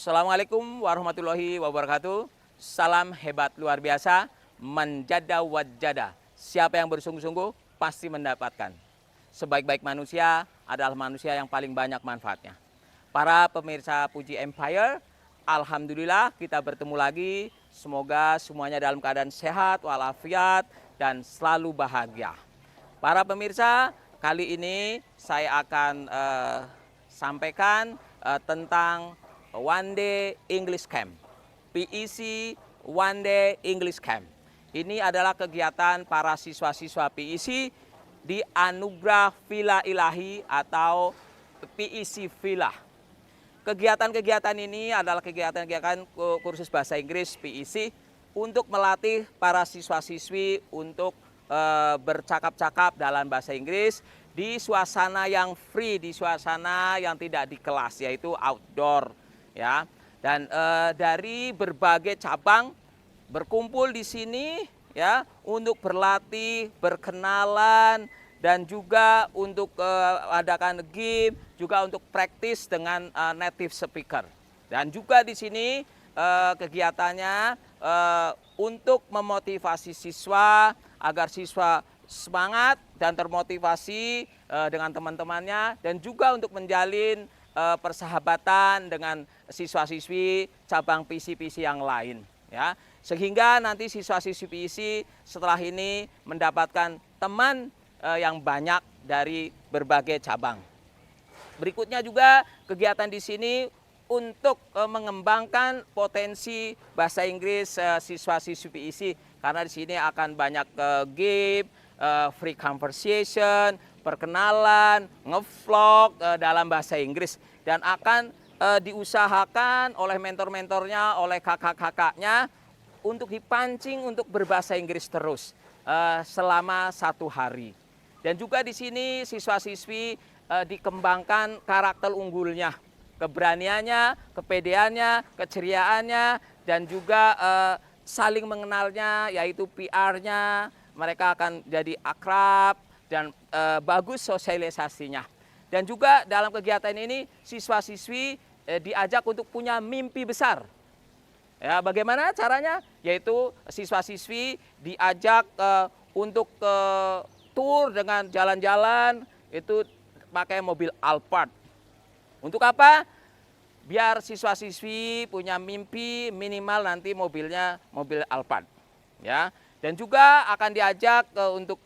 Assalamualaikum warahmatullahi wabarakatuh. Salam hebat luar biasa, manjada wajada. Siapa yang bersungguh-sungguh pasti mendapatkan. Sebaik-baik manusia adalah manusia yang paling banyak manfaatnya. Para pemirsa Puji Empire, alhamdulillah kita bertemu lagi. Semoga semuanya dalam keadaan sehat, walafiat, dan selalu bahagia. Para pemirsa, kali ini saya akan sampaikan tentang One Day English Camp, PEC One Day English Camp. Ini adalah kegiatan para siswa-siswa PEC di Anugerah Villa Ilahi atau PEC Villa. Kegiatan-kegiatan ini adalah kegiatan-kegiatan kursus bahasa Inggris PEC untuk melatih para siswa-siswi untuk bercakap-cakap dalam bahasa Inggris di suasana yang free, di suasana yang tidak di kelas, yaitu outdoor. Ya, dan dari berbagai cabang berkumpul di sini ya untuk berlatih, berkenalan, dan juga untuk adakan game, juga untuk praktis dengan native speaker. Dan juga di sini kegiatannya untuk memotivasi siswa agar siswa semangat dan termotivasi dengan teman-temannya, dan juga untuk menjalin persahabatan dengan siswa-siswi cabang PEC yang lain, ya, sehingga nanti siswa-siswi PEC setelah ini mendapatkan teman yang banyak dari berbagai cabang. Berikutnya juga kegiatan di sini untuk mengembangkan potensi bahasa Inggris siswa-siswi PEC, karena di sini akan banyak game, free conversation, perkenalan, ngevlog dalam bahasa Inggris, dan akan diusahakan oleh mentor-mentornya, oleh kakak-kakaknya untuk dipancing untuk berbahasa Inggris terus selama 1 hari. Dan juga di sini siswa-siswi dikembangkan karakter unggulnya, keberaniannya, kepedeannya, keceriaannya, dan juga saling mengenalnya, yaitu PR-nya. Mereka akan jadi akrab dan bagus sosialisasinya. Dan juga dalam kegiatan ini siswa-siswi diajak untuk punya mimpi besar. Ya, bagaimana caranya? Yaitu siswa-siswi diajak untuk tour dengan jalan-jalan itu pakai mobil Alphard. Untuk apa? Biar siswa-siswi punya mimpi minimal nanti mobilnya mobil Alphard. Ya. Dan juga akan diajak untuk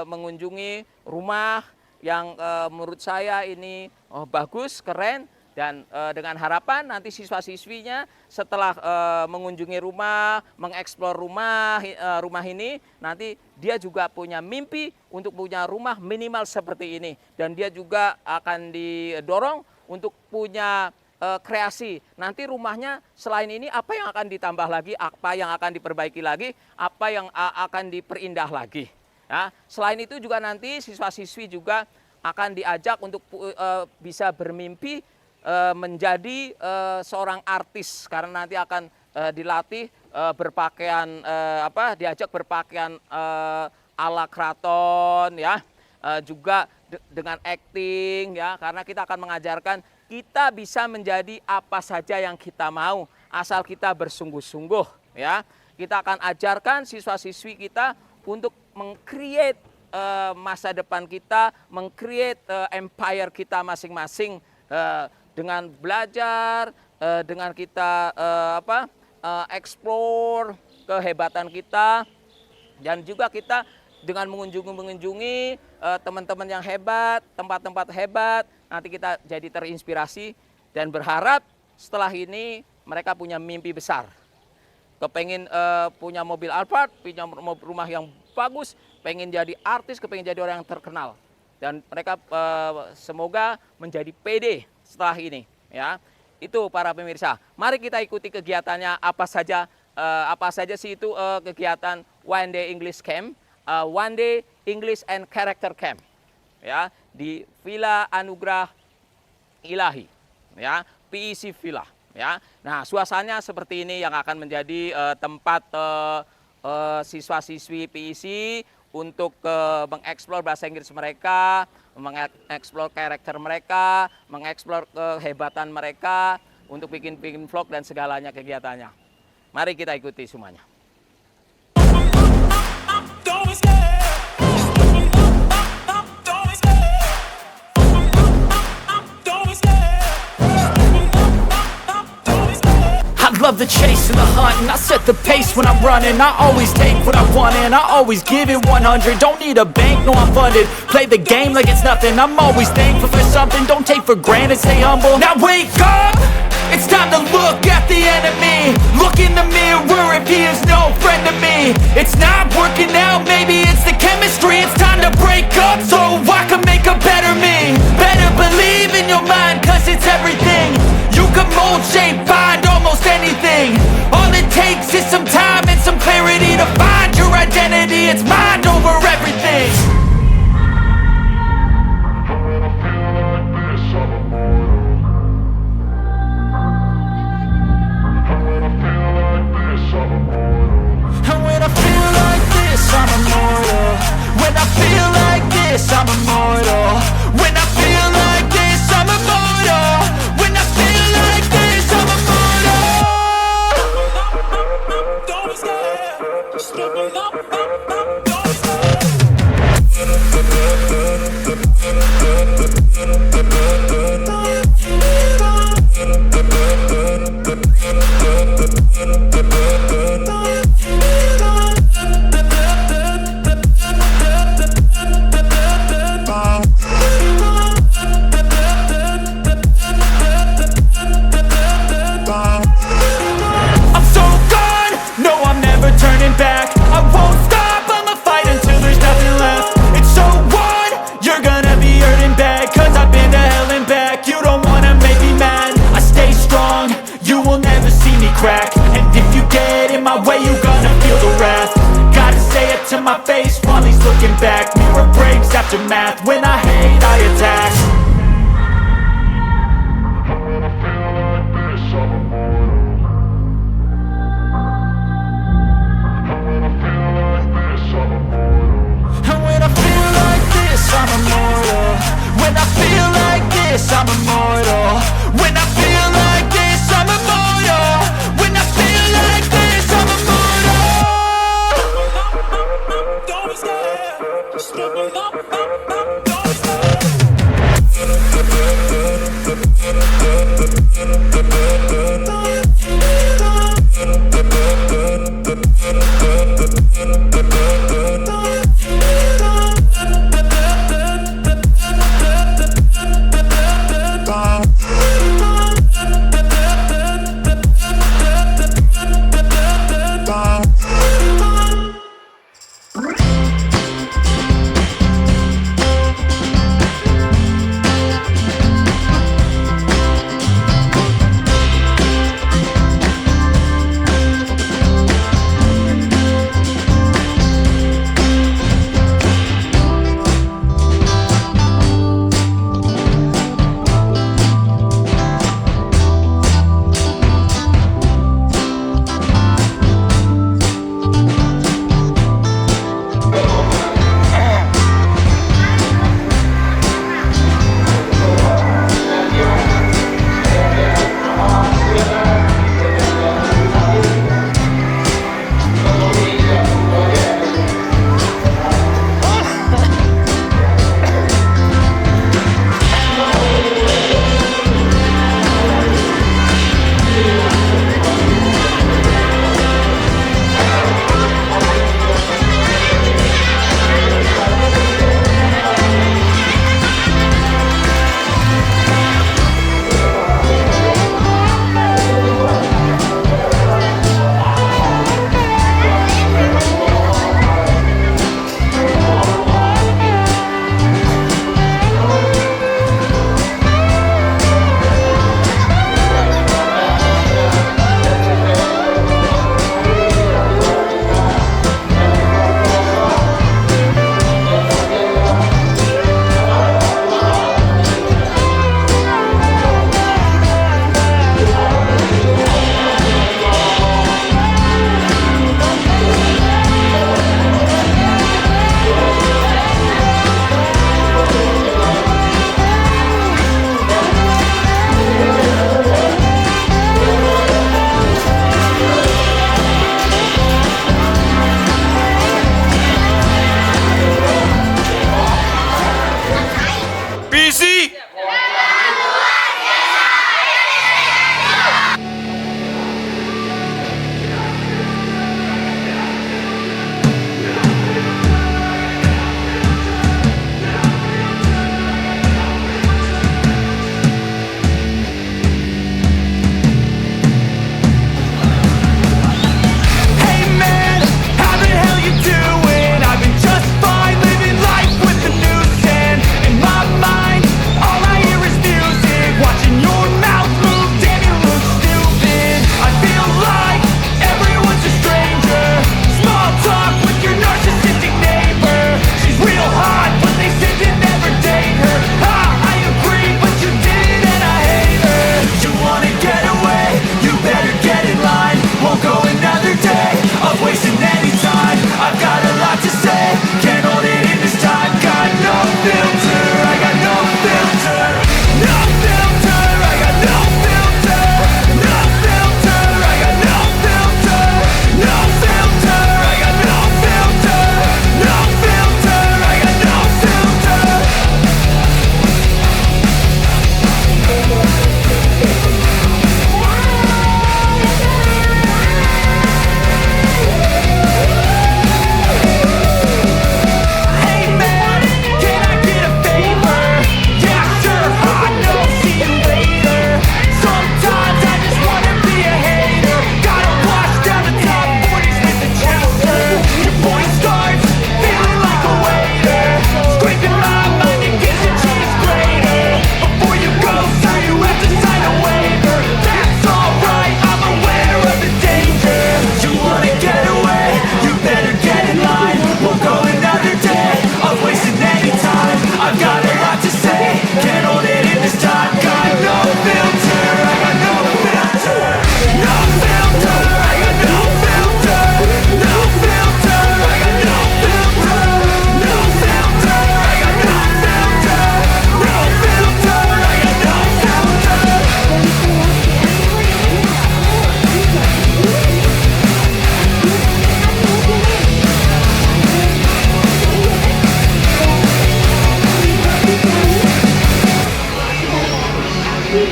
mengunjungi rumah yang menurut saya ini bagus, keren, dan dengan harapan nanti siswa-siswinya setelah mengunjungi rumah, mengeksplor rumah ini, nanti dia juga punya mimpi untuk punya rumah minimal seperti ini. Dan dia juga akan didorong untuk punya kreasi. Nanti rumahnya selain ini apa yang akan ditambah lagi, apa yang akan diperbaiki lagi, apa yang akan diperindah lagi. Ya, selain itu juga nanti siswa-siswi juga akan diajak untuk bisa bermimpi menjadi seorang artis, karena nanti akan dilatih berpakaian diajak berpakaian ala keraton, ya, juga dengan acting, ya, karena kita akan mengajarkan kita bisa menjadi apa saja yang kita mau asal kita bersungguh-sungguh, ya. Kita akan ajarkan siswa-siswi kita untuk meng-create masa depan kita, meng-create empire kita masing-masing dengan belajar, dengan kita explore kehebatan kita, dan juga kita dengan mengunjungi teman-teman yang hebat, tempat-tempat hebat, nanti kita jadi terinspirasi dan berharap setelah ini mereka punya mimpi besar. Kepengen punya mobil Alphard, punya rumah yang bagus, pengen jadi artis, kepengen jadi orang yang terkenal. Dan mereka semoga menjadi PD setelah ini, ya. Itu para pemirsa. Mari kita ikuti kegiatannya apa saja sih itu kegiatan One Day English Camp, One Day English and Character Camp, ya, di Villa Anugerah Ilahi, ya, PEC Villa, ya. Nah, suasananya seperti ini yang akan menjadi tempat siswa-siswi PEC untuk mengeksplor bahasa Inggris mereka, mengeksplor karakter mereka, mengeksplor kehebatan mereka, untuk bikin vlog dan segalanya kegiatannya. Mari kita ikuti semuanya. I love the chase and the hunt, and I set the pace when I'm running. I always take what I want and I always give it 100. Don't need a bank, no I'm funded. Play the game like it's nothing. I'm always thankful for something. Don't take for granted, stay humble. Now wake up! It's time to look at the enemy. Look in the mirror if he is no friend to me. It's not working out, maybe it's the chemistry. It's time to break up so I can make a better me. Better believe in your mind, cause it's everything. You can mold, shape, find almost anything. All it takes is some time and some clarity to find your identity. It's mind over everything. And when I feel like this, I'm immortal. When I feel like this, I'm immortal. When I feel like this, I'm immortal. When I feel like this, I'm immortal. Don't stop, stop, don't I'm so gone, no I'm never turning back. I won't stop, I'ma fight until there's nothing left. It's so on, you're gonna be hurting bad. Cause I've been to hell and back. You don't wanna make me mad. I stay strong, you will never see me crack. And if you get in my way, you gonna feel the wrath. Gotta say it to my face while he's looking back. Mirror breaks after math, when I hate I attack. And when I feel like this, I'm immortal. When I feel like this, I'm immortal. When I feel like this, I'm immortal. When I feel like this, I'm immortal. Don't stop, don't stop.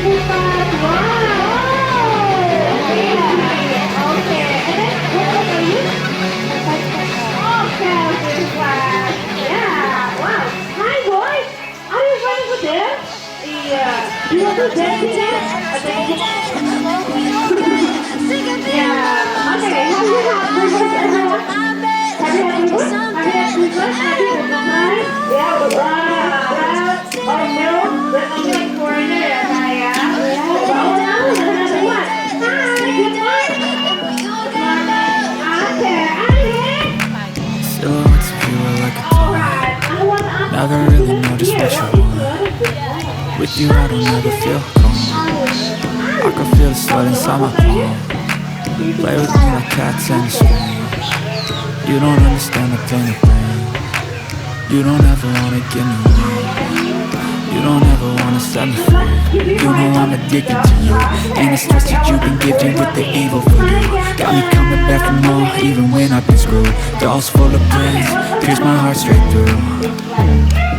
Wow. Yeah. Okay. And then what about you? Okay, okay, class. Yeah. Wow. Hi, boys. Are you ready for this? Yeah. Do you want to dance with us? Yeah. Okay. Have you had breakfast, everyone? Have you had breakfast? Have you had breakfast? Have you had breakfast? Yeah. Wow. Oh, milk. That's only like foreigner ya, saya. Oh, now another one. Hi. Good morning. Okay. Alex. Silhouettes of you are like a All taunt. right. I want to ask Never really know just what you want. With you I don't ever feel calm. I can feel the sweat inside my palm. Play with me like cats and a string. You don't understand the pain of pain. You don't ever wanna give me wings. You don't ever wanna set me free. You know I'm addicted to you, and it's twisted you've been gifted with the evil for you. Got me coming back for more, even when I've been screwed. Dolls full of brains, pierce my heart straight through.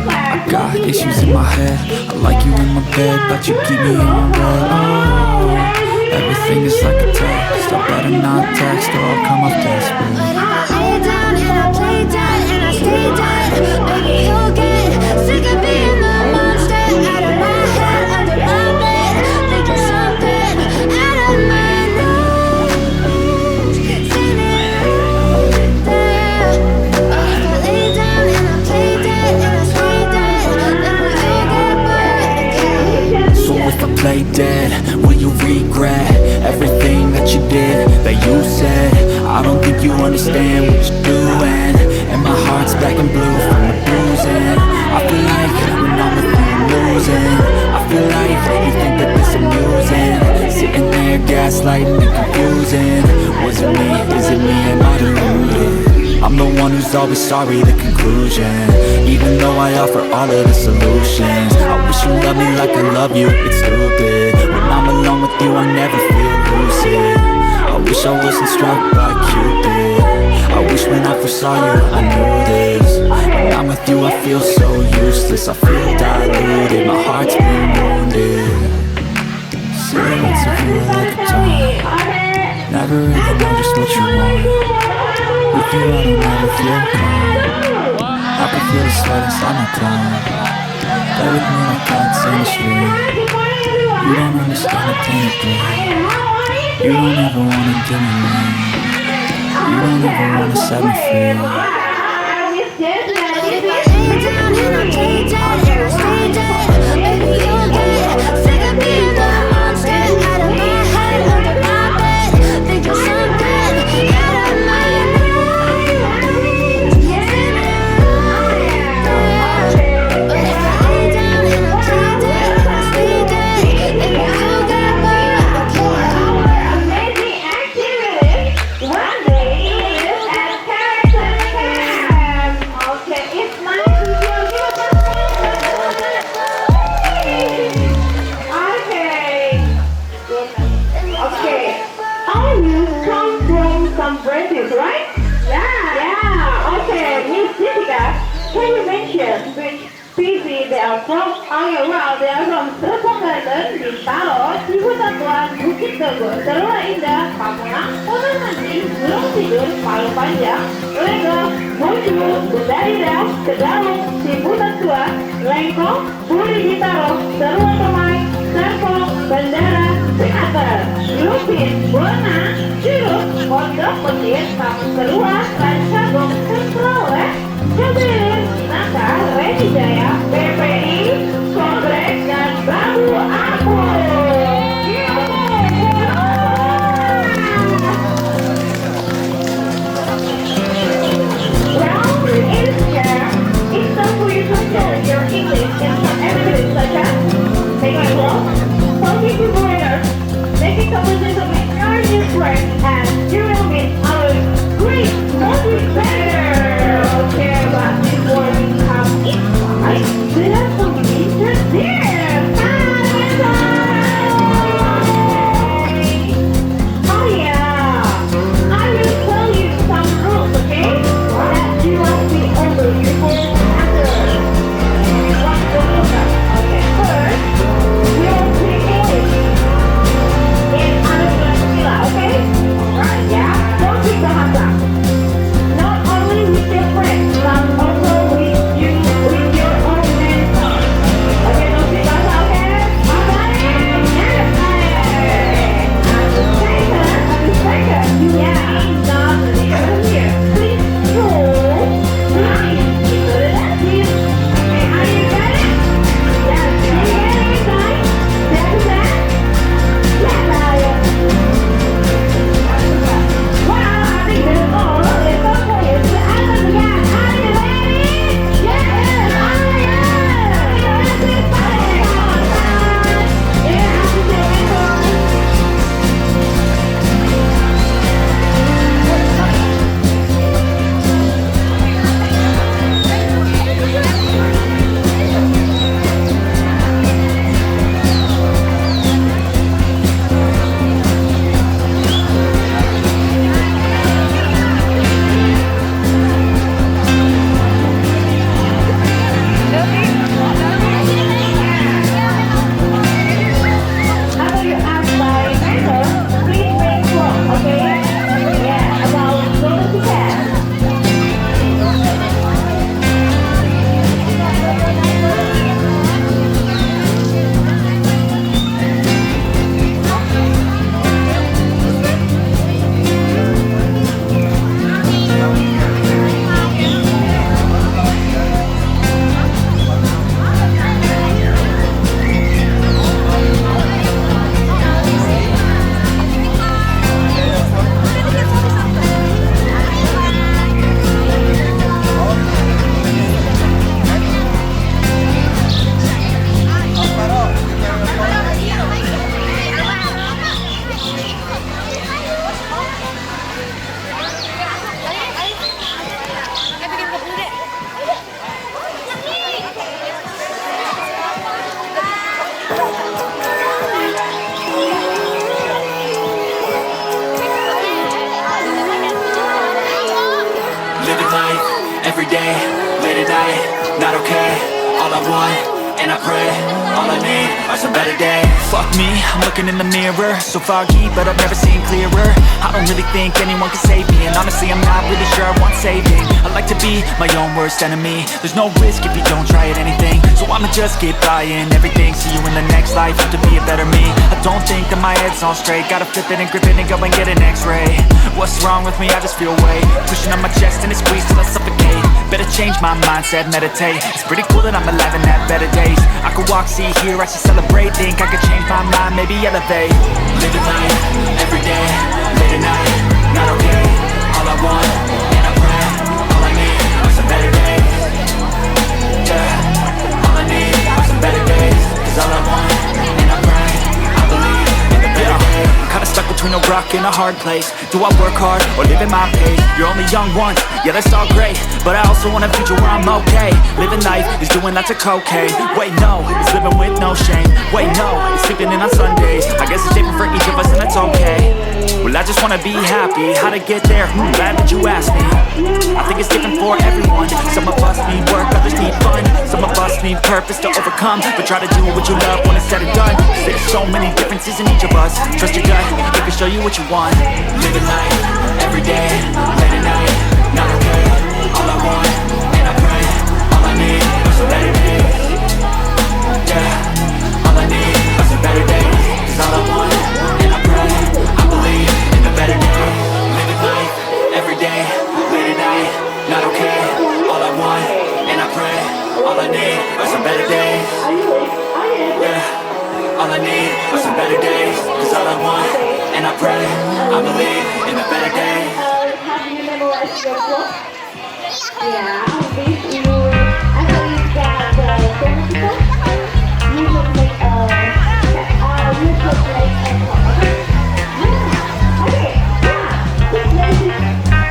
I got issues in my head, I like you in my bed, but you keep me on red. Oh, everything is like a text, I better not text or I'll come off desperate. Lay down and I play dead and I stay dead. Maybe you'll get sick of being the monster out of my head, under my bed, thinking something out of my nose. Seen it right there. If I lay down and I play dead and I stay dead, maybe you'll get bored again. So if I play dead, will you regret everything that you did, that you said? I don't think you understand what you're doing, and my heart's black and blue from the bruising. I feel like when I'm with you I'm losing. I feel like you think that this amusing, sitting there gaslighting and confusing. Was it me? Is it me? Am I deluded? I'm the one who's always sorry, the conclusion. Even though I offer all of the solutions, I wish you loved me like I love you, it's stupid. When I'm alone with you I never feel lucid. I wish I wasn't struck by Cupid. I wish when I first saw you I knew this. When I'm with you I feel so useless, I feel diluted, my heart's been wounded. Silhouettes of you are like a taunt. Never really know just what you want. With you I don't ever feel calm. I can feel the sweat inside my palm. Play with me like cats in a string. You don't understand the pain of pain. You don't ever wanna give me wings. You don't ever wanna set me free. If I lay down and I play dead and I stay dead, maybe you'll get sick of being the monster out of my head, under my bed, thinking something out of my nose. Seen it right there. But if I lay down and I play dead and I stay dead, maybe you'll get bored again. Amazing activities. One day is at character camp. Okay, it's nice to see you. Okay. Okay. All of you come from some branches, right? Yeah. Okay, Miss Jessica, can you mention which species they are from? Okay, well, they are from Serpong Garden, Bintaro, Cibutatuan, Bukit Dago, Terua Indah, Pamulang, Pondok Nanti, Gunung Tidur, Palu Panjang, Lego, Moju, Budarida, Kedaung, Cibutatua, Lengkong, Puri Bintaro, Terua Tomai, Serpong, Bandara, Singapura, Lupin, Bona, Curug, Pondok Petir, Kampung Terua, Rancagong, Sentrole, Jadirin, Nangka, Redi Jaya, PPI, Komplek, dan Bambu Apung. Well, in this camp, it's time for you to share your English in some activities such as take a walk, talking to foreigners, making conversation with your new friends, and you will meet our great motivator. Okay. and I pray. All I need are some better days. Fuck me, I'm looking in the mirror, so foggy, but I've never seen clearer. I don't really think anyone can save me, and honestly I'm not really sure I want saving. I like to be my own worst enemy. There's no risk if you don't try at anything, so I'ma just keep buying everything. See you in the next life, have to be a better me. I don't think that my head's on straight, gotta flip it and grip it and go and get an x-ray. What's wrong with me? I just feel weight pushing on my chest and it squeezes till I suffocate. Better change my mindset, meditate. It's pretty cool that I'm alive and have better days. I could walk, see, hear, I should celebrate. Think I could change my mind, maybe elevate. Living life, every day, late at night, not okay. All I want, and I pray, all I need are some better days. Yeah, all I need are some better days. Cause all I want, and I pray, I believe in the better days. I'm kinda stuck between a rock and a hard place. Do I work hard or live at my pace? You're only young once, yeah that's all great, but I also want a future where I'm okay. Living life is doing lots of cocaine. Wait no, it's living with no shame. Wait no, it's sleeping in on Sundays. I guess it's different for each of us and that's okay. Well I just wanna be happy, how to get there? Glad that you asked me. I think it's different for everyone. Some of us need work, others need fun. Some of us need purpose to overcome, but try to do what you love when it's said and done. Cause there's so many differences in each of us. Trust your gut, it can show you what you want. Living life, every day, late at night, not okay. All I want, and I pray, all I need are some better days. Yeah, all I need are some better days. Cause all I want, and I pray, I believe in the better days. Living life, every day, late at night, not okay. All I want, and I pray, all I need are some better days. Yeah, all I need are some better days. Cause all I want, and I pray, I believe in the better days. Have you memorized your book? Yeah, this you actually got the principle. You should make you should make a okay? Yeah. Okay, yeah. This place is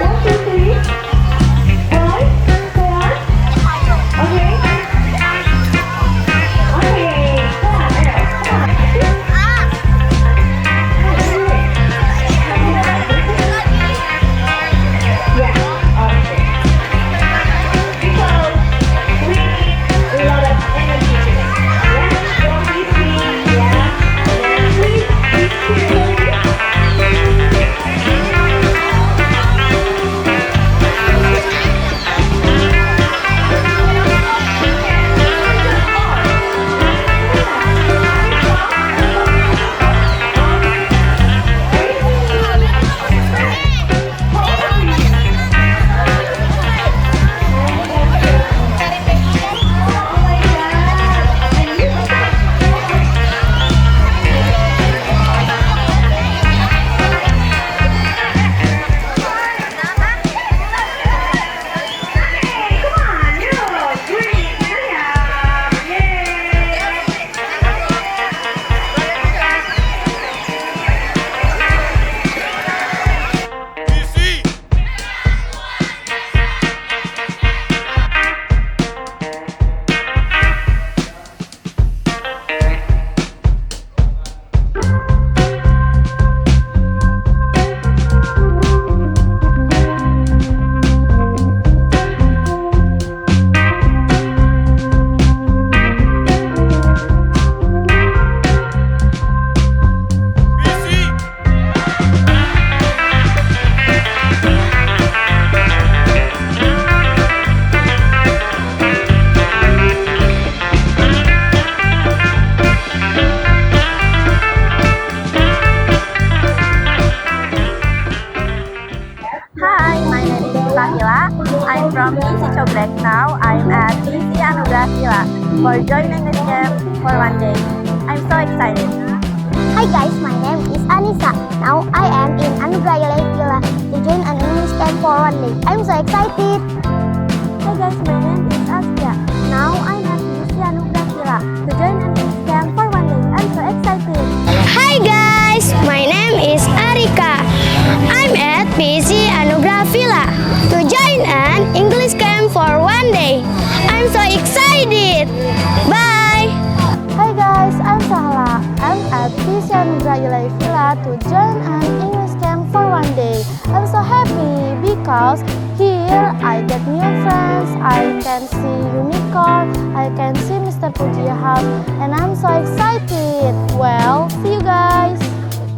1, 2, 3. Right? Go on. Okay. Okay. I'm from PC Coblek now. I'm at PC Anugerah Villa for joining English camp for 1 day. I'm so excited. Hi guys, my name is Anissa. Now I am in Anugerah Villa to join an English camp for 1 day. I'm so excited. Hi guys, my name is Asya. Now I'm at PC Anugerah Villa to join an English camp for 1 day. I'm so excited. Hi guys, my name is Arika. I'm at PC Anugerah Villa to join an English camp for 1 day. I'm so excited. Bye. Hi guys, I'm Sahla. I'm at PC Anugerah Villa to join an English camp for 1 day. I'm so happy because here Here I get new friends, I can see unicorn, I can see Mr. Puji house, and I'm so excited. Well, see you guys.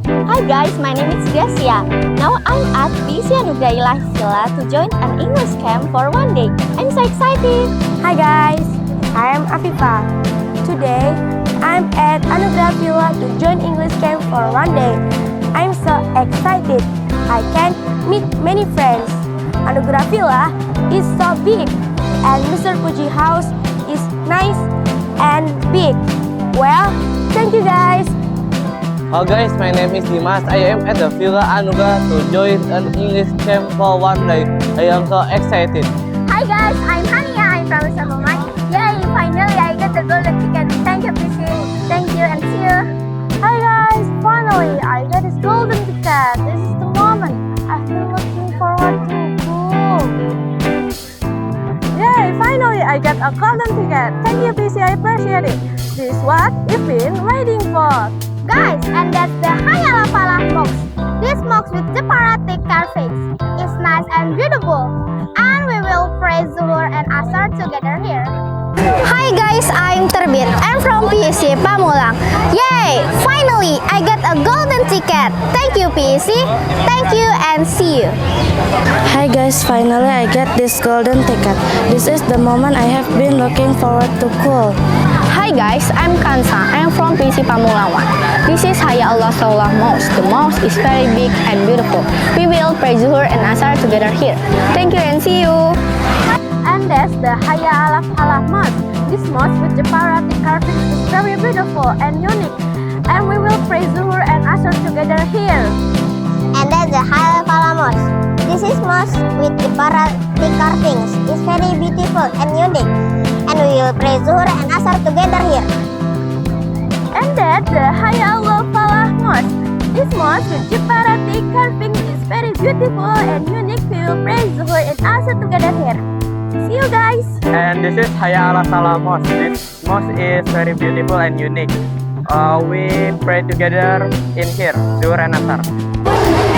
Hi guys, my name is Gracia. Now I'm at PC Anugerah Ilahi Villa to join an English camp for 1 day. I'm so excited. Hi guys, I am Afifa. Today, I'm at Anugerah Villa to join English camp for 1 day. I'm so excited. I can meet many friends. Anugerah Villa is so big and Mr. Puji house is nice and big. Well, thank you guys. Hello guys, my name is Dimas. I am at the Villa Anugerah to join an English camp for 1 day. I am so excited. Hi guys, I'm Hania. I'm from Sabamai. Yay, finally I got the golden ticket. Thank you, PC. Thank you and see you. Hi guys, finally I got this golden ticket. This is the moment I've been looking forward to. Cool. Yay, finally I got a golden ticket. Thank you PC, I appreciate it. This is what you've been waiting for. Guys, and that's the Hayala Falah box. This box with Separatic carvings is nice and beautiful. And we will pray Zuhur and Asar together here. Hi guys, I'm Terbit. I'm from PEC Pamulang. Yay! Finally, I got a golden ticket. Thank you PEC. Thank you and see you. Hi guys, finally I get this golden ticket. This is the moment I have been looking forward to. Cool. Hi guys, I'm Kansa. I'm from PC Pamulang 1. This is Haya Allah Saulah Mosque. The mosque is very big and beautiful. We will pray Zuhur and Asar together here. Thank you and see you. And that's the Haya Alaf Halaf Mosque. This mosque with Separatic carvings is very beautiful and unique. And we will pray Zuhur and Asar together here. And that's the Hayala Falah Mosque. This is mosque with Separatic carvings. It's very beautiful and unique. And we will pray Zuhur and Asar together here. And that's the Haya Allah Falah Mosque. This mosque with Separatic carvings is very beautiful and unique. We will pray Zuhur and Asar together here. See you guys. And this is Haya Ala Salah Mosque. This mosque is very beautiful and unique. We pray together in here, Zuhur and Asar.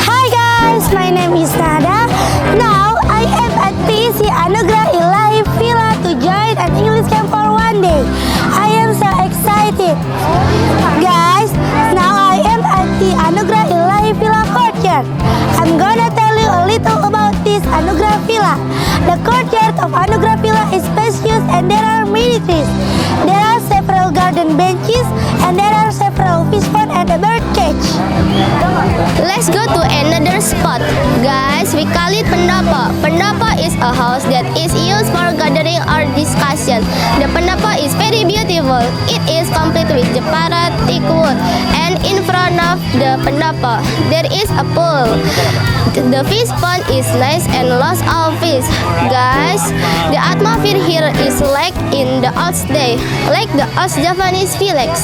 Hi guys, my name is Nada. Now I am at PEC Anugerah Ilahi Villa to join an English camp for 1 day. I am so excited. Guys, now I am at the Anugerah Ilahi Villa courtyard. I'm gonna tell you a little about this Anugerah Villa. The courtyard of Anugerah Villa is spacious and there are many trees. There are several garden benches and there are several fish ponds and a bird cage. Let's go to another spot. Guys, we call it Pendapa. Pendapa is a house that is used for gathering or discussion. The Pendapa is very beautiful. It is complete with Separatic wood. And in front of the Pendapa, there is a pool. The fish pond is nice and lots of fish. Guys, the atmosphere here is like in the old day, like the old Javanese village.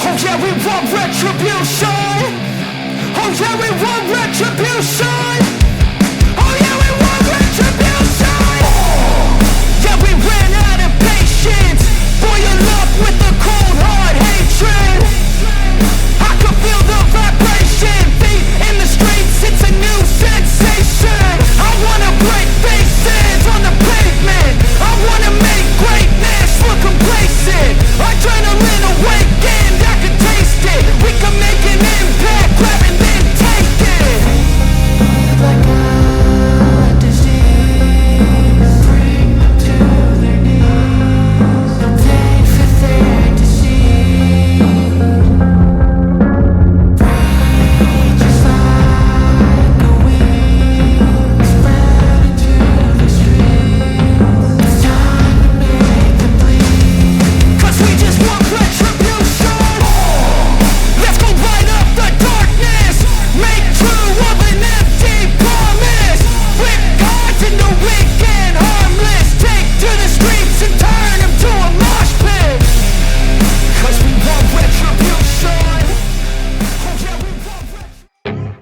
Oh yeah, we want retribution. Oh yeah, we want retribution. Oh yeah, we want retribution. Yeah, we ran out of patience. Boil up with a cold hard hatred. I can feel the vibration. Feet in the streets, it's a new sensation. I wanna break faces on the pavement. I wanna make greatness look complacent. Adrenaline awakened, I can taste it. We can make an impact, grab and then take it. Like a disease, bring them to their knees. Pain for their disease. Breathe just like a wind, spread into the streets. It's time to make them bleed. 'Cause we just want retribution. Let's go light up the darkness. Make true of an empty promise. Flip cards into weak and harmless. Take to the streets and turn them to a mosh pit. 'Cause we want retribution. Oh yeah, we want retribution.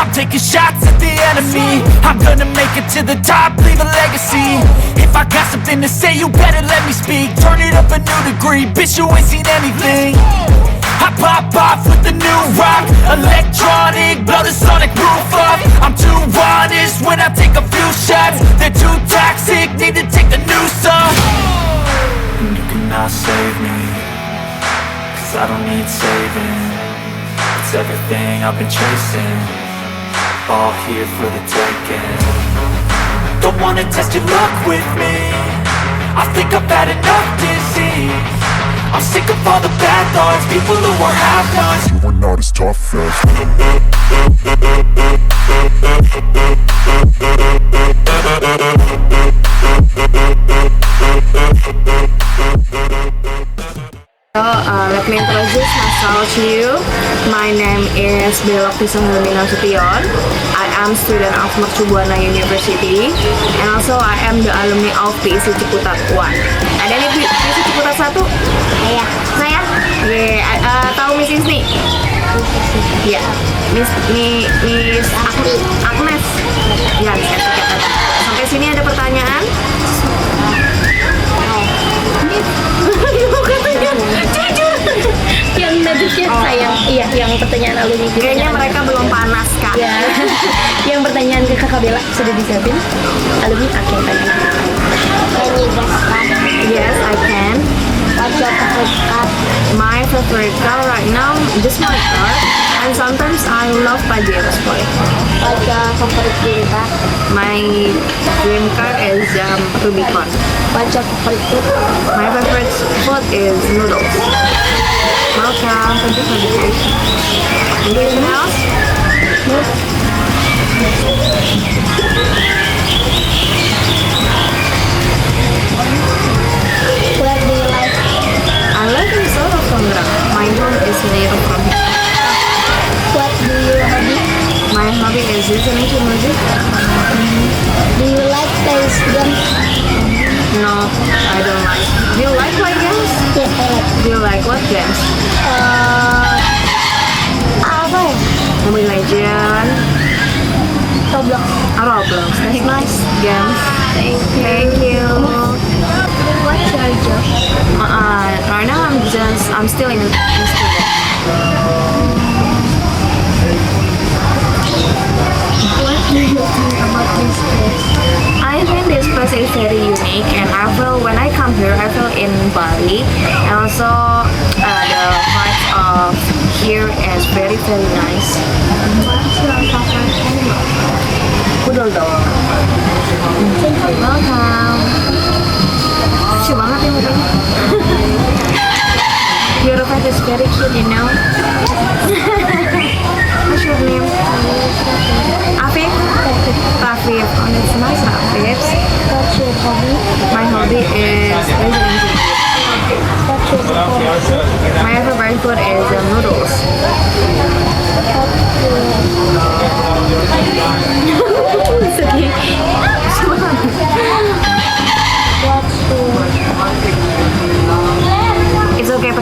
I'm taking shots at the enemy. I'm gonna make it to the top, leave a legacy. If I got something to say, you better let me speak. Turn it up a new degree, bitch, you ain't seen anything. I pop off with the new rock, electronic, blow the sonic roof up. I'm too honest when I take a few shots. They're too toxic, need to take the noose off. And you cannot save me, 'cause I don't need saving. It's everything I've been chasing, all here for the taking. Don't wanna test your luck with me, I think I've had enough disease. I'm sick of all the bad thoughts, people who are half-nots. You are not as tough as Let me introduce myself to you. My name is Bella Pisangguni Nasution. I am student of Mercubuana University, and also I am the alumni of PIC Ciputat 1. Ada nih PIC Ciputat 1? Saya? Yeah. Tahu Miss Isni? Ya, Miss Agnes. Ya, Miss Agnes. Sampai sini ada pertanyaan? Yang najisnya sayang, iya, yang pertanyaan alumni. Kayaknya mereka belum panas, Kak. Ya. Yang pertanyaan ke Kakak Bella sudah disiapin? Alumni oke, tanya. Yes, I can. What's your favorite car? My favorite car right now, just my car. And sometimes I love Pajero Sport. What's your favorite dream car? My dream car is Rubicon. What's your favorite food? My favorite food is noodles. Welcome. Thank you for the question. Anything else? Where do you like? I live in Solo, Tangerang. My home is near from here. What do you hobby? My hobby is listening to music. Do you like playing games? No, I don't like. Do you like play games? Yeah, I like. Do you like what games? Apa ya? Mobile Legends. Roblox. Roblox. That's nice games. Thank you. What's your job? Right now I'm still in school. What do you think about this place? I think this place is very unique, and I feel when I come here, I feel in Bali, and also the vibes of here is very nice. What's your favorite animal? Poodle dog. Welcome. Lucu banget ya mukanya. Your face is very cute, you know. What's your name? Afif? Afif. Oh, that's nice, Afif. What's your hobby? My hobby is listening to music. What's your favorite food? My favorite food is noodles. What's your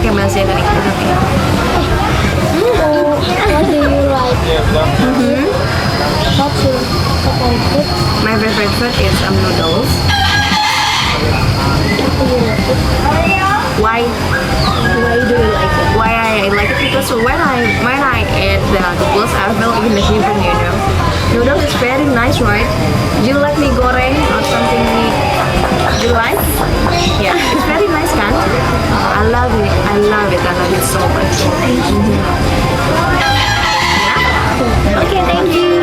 Okay, masih ada dikit. Okay. What do you like? What's your favorite food? My favorite food is noodles. Why? Why do you like it? Why I like it? Because when I eat the noodles, I feel in the heaven, you know. Noodles is very nice, right? Do you like mee goreng or something you like? Yeah, it's very nice, kan? I love it. I love it so much. Okay, thank you.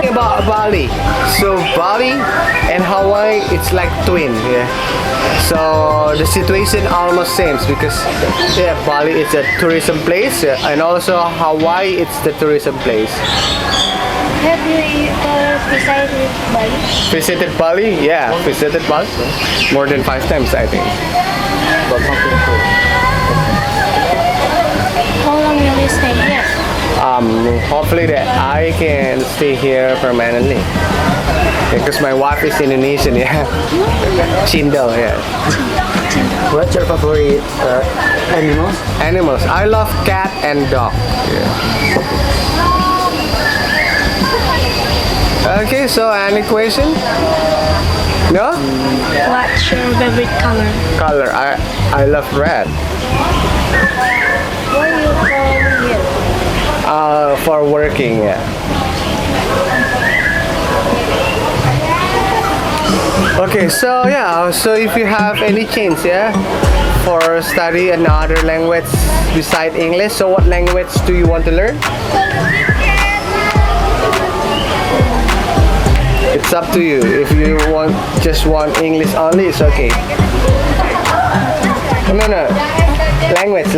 About Bali. So Bali and Hawaii, it's like twin. Yeah. So the situation almost same because Bali is a tourism place, and also Hawaii it's the tourism place. Have you visited Bali? Visited Bali? Yeah, visited Bali more than 5 times I think. How long will you stay here? Hopefully that I can stay here permanently. Because my wife is Indonesian, yeah. Cindo, yeah. What's your favorite animals? Animals. I love cat and dog. Yeah. Okay, so any question? No? What's your favorite color? Color. I love red. Where you from here? For working, yeah. Okay, so yeah, so if you have any chance, yeah, for study another language beside English, so what language do you want to learn? It's up to you. If you just want English only, it's okay. No. Language.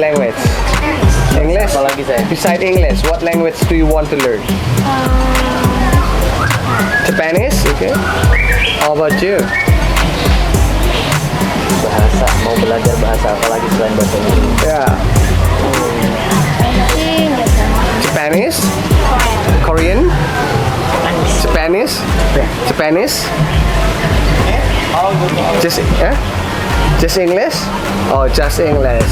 English. Beside English, what language do you want to learn? Japanese, okay. How about you? Bahasa, mau belajar bahasa apa lagi selain bahasa Inggris? Yeah. Japanese? Korean? Japanese? Just English? Oh, just English.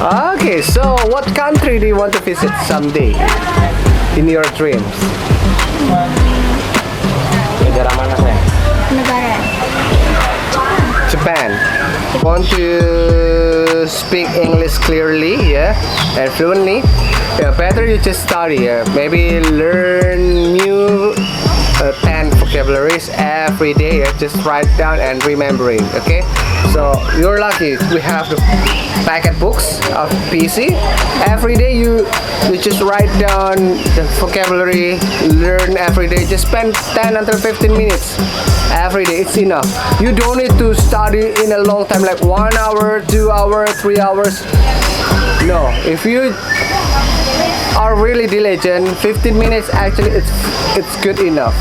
Okay, so what country do you want to visit someday in your dreams? Negara mana sayang? Negara. Japan. Want to speak English clearly, yeah, and fluently? Yeah, better you just study. Maybe learn new 10 vocabularies every day. Just write down and remembering. Okay, so you're lucky. We have the packet books of PC. Every day you just write down the vocabulary, learn every day. Just spend 10 until 15 minutes every day. It's enough. You don't need to study in a long time, like 1 hour, 2 hours, 3 hours. No, if you are really diligent, 15 minutes actually it's good enough.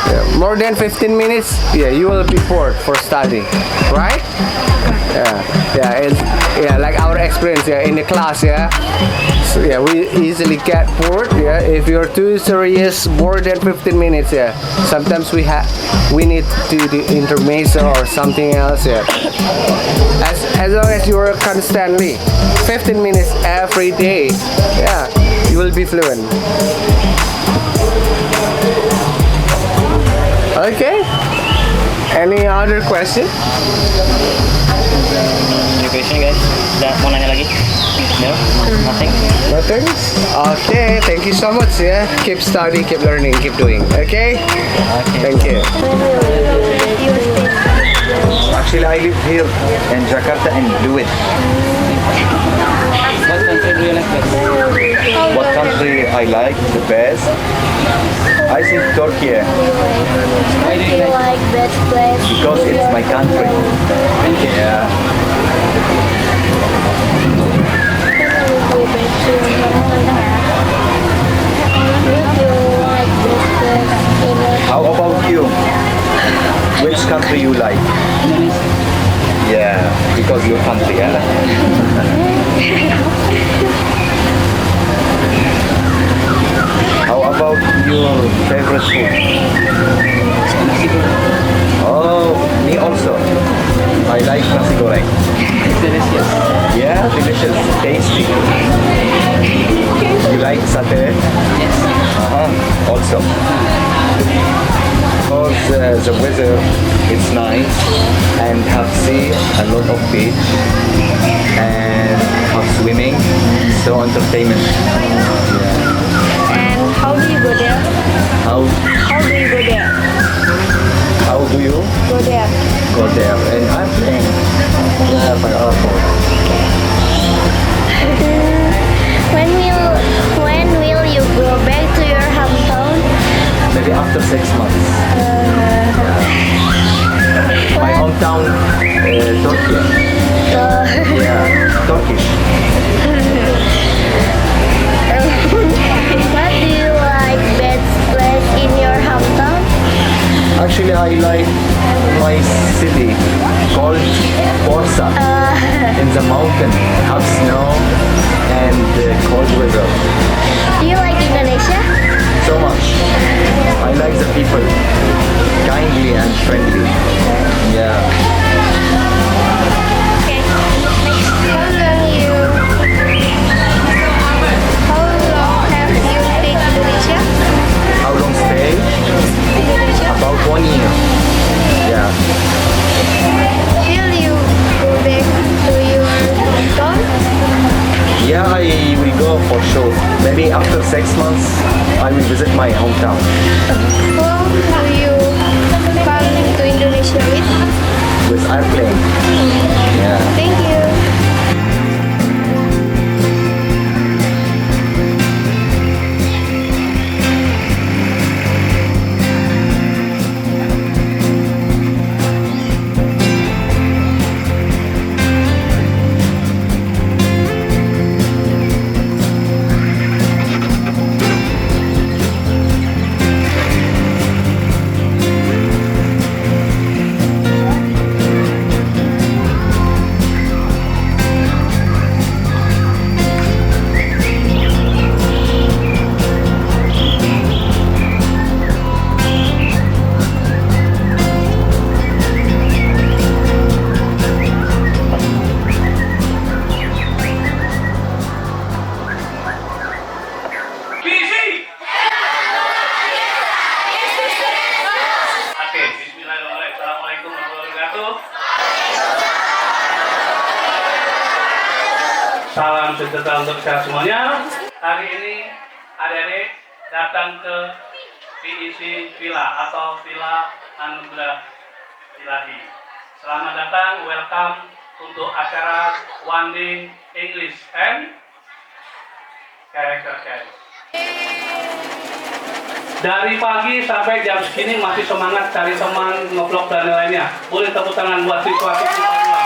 Yeah, more than 15 minutes, yeah, you will be bored for studying, right? Yeah, like our experience, yeah, in the class, yeah. So, yeah, we easily get bored, yeah. If you're too serious, more than 15 minutes, yeah. Sometimes we need to do the intermezzo or something else, yeah. As long as you're constantly 15 minutes every day, yeah, you will be fluent. Okay. Any other question? Any question guys? Mau nanya lagi? No? Nothing? Nothing? Okay, thank you so much, yeah. Keep studying, keep learning, keep doing. Okay? Thank you. Actually, I live here in Jakarta and do it. What country do you like best? What country I like the best? I think Turkey Why do you like? best place? because it's my country. Yeah. How about you? Which country you like? Yeah, because your country, yeah. How about your favorite food? Oh, me also. I like nasi goreng. Delicious. Yeah, delicious. tasty. You like satay? Yes. Also. Because the weather it's nice and have sea, a lot of beach and have swimming, so entertainment. And how do you go there? How How do you go there? how do you Go there. go there? And I'm playing by airport. When will you go back to your hometown? Maybe after 6 months. My hometown, Turkey. Yeah, Turkish. What do you like best place in your hometown? Actually, I like my city called Borsa. In the mountain, have snow and cold weather. Do you like Indonesia? So much. I like the people, kindly and friendly. Yeah. Okay. Next, how long have you been Indonesia? How long stay? Indonesia? About 1 year. Yeah. Will you go back to your hometown? Yeah, I will go for sure. Maybe after 6 months, I will visit my hometown. Who will you come to Indonesia with? With airplane. Yeah. Thank you. Oke, bismillahirrahmanirrahim. Assalamualaikum warahmatullahi wabarakatuh. Salam sejahtera untuk kita semuanya. Hari ini adik-adik datang ke PIC Villa atau Villa Anugerah Ilahi. Selamat datang, welcome untuk acara One Day English and Character Camp. Dari pagi sampai jam segini masih semangat cari teman, nge-vlog dan lainnya. Boleh tepuk tangan buat siswa-siswi Pamulang.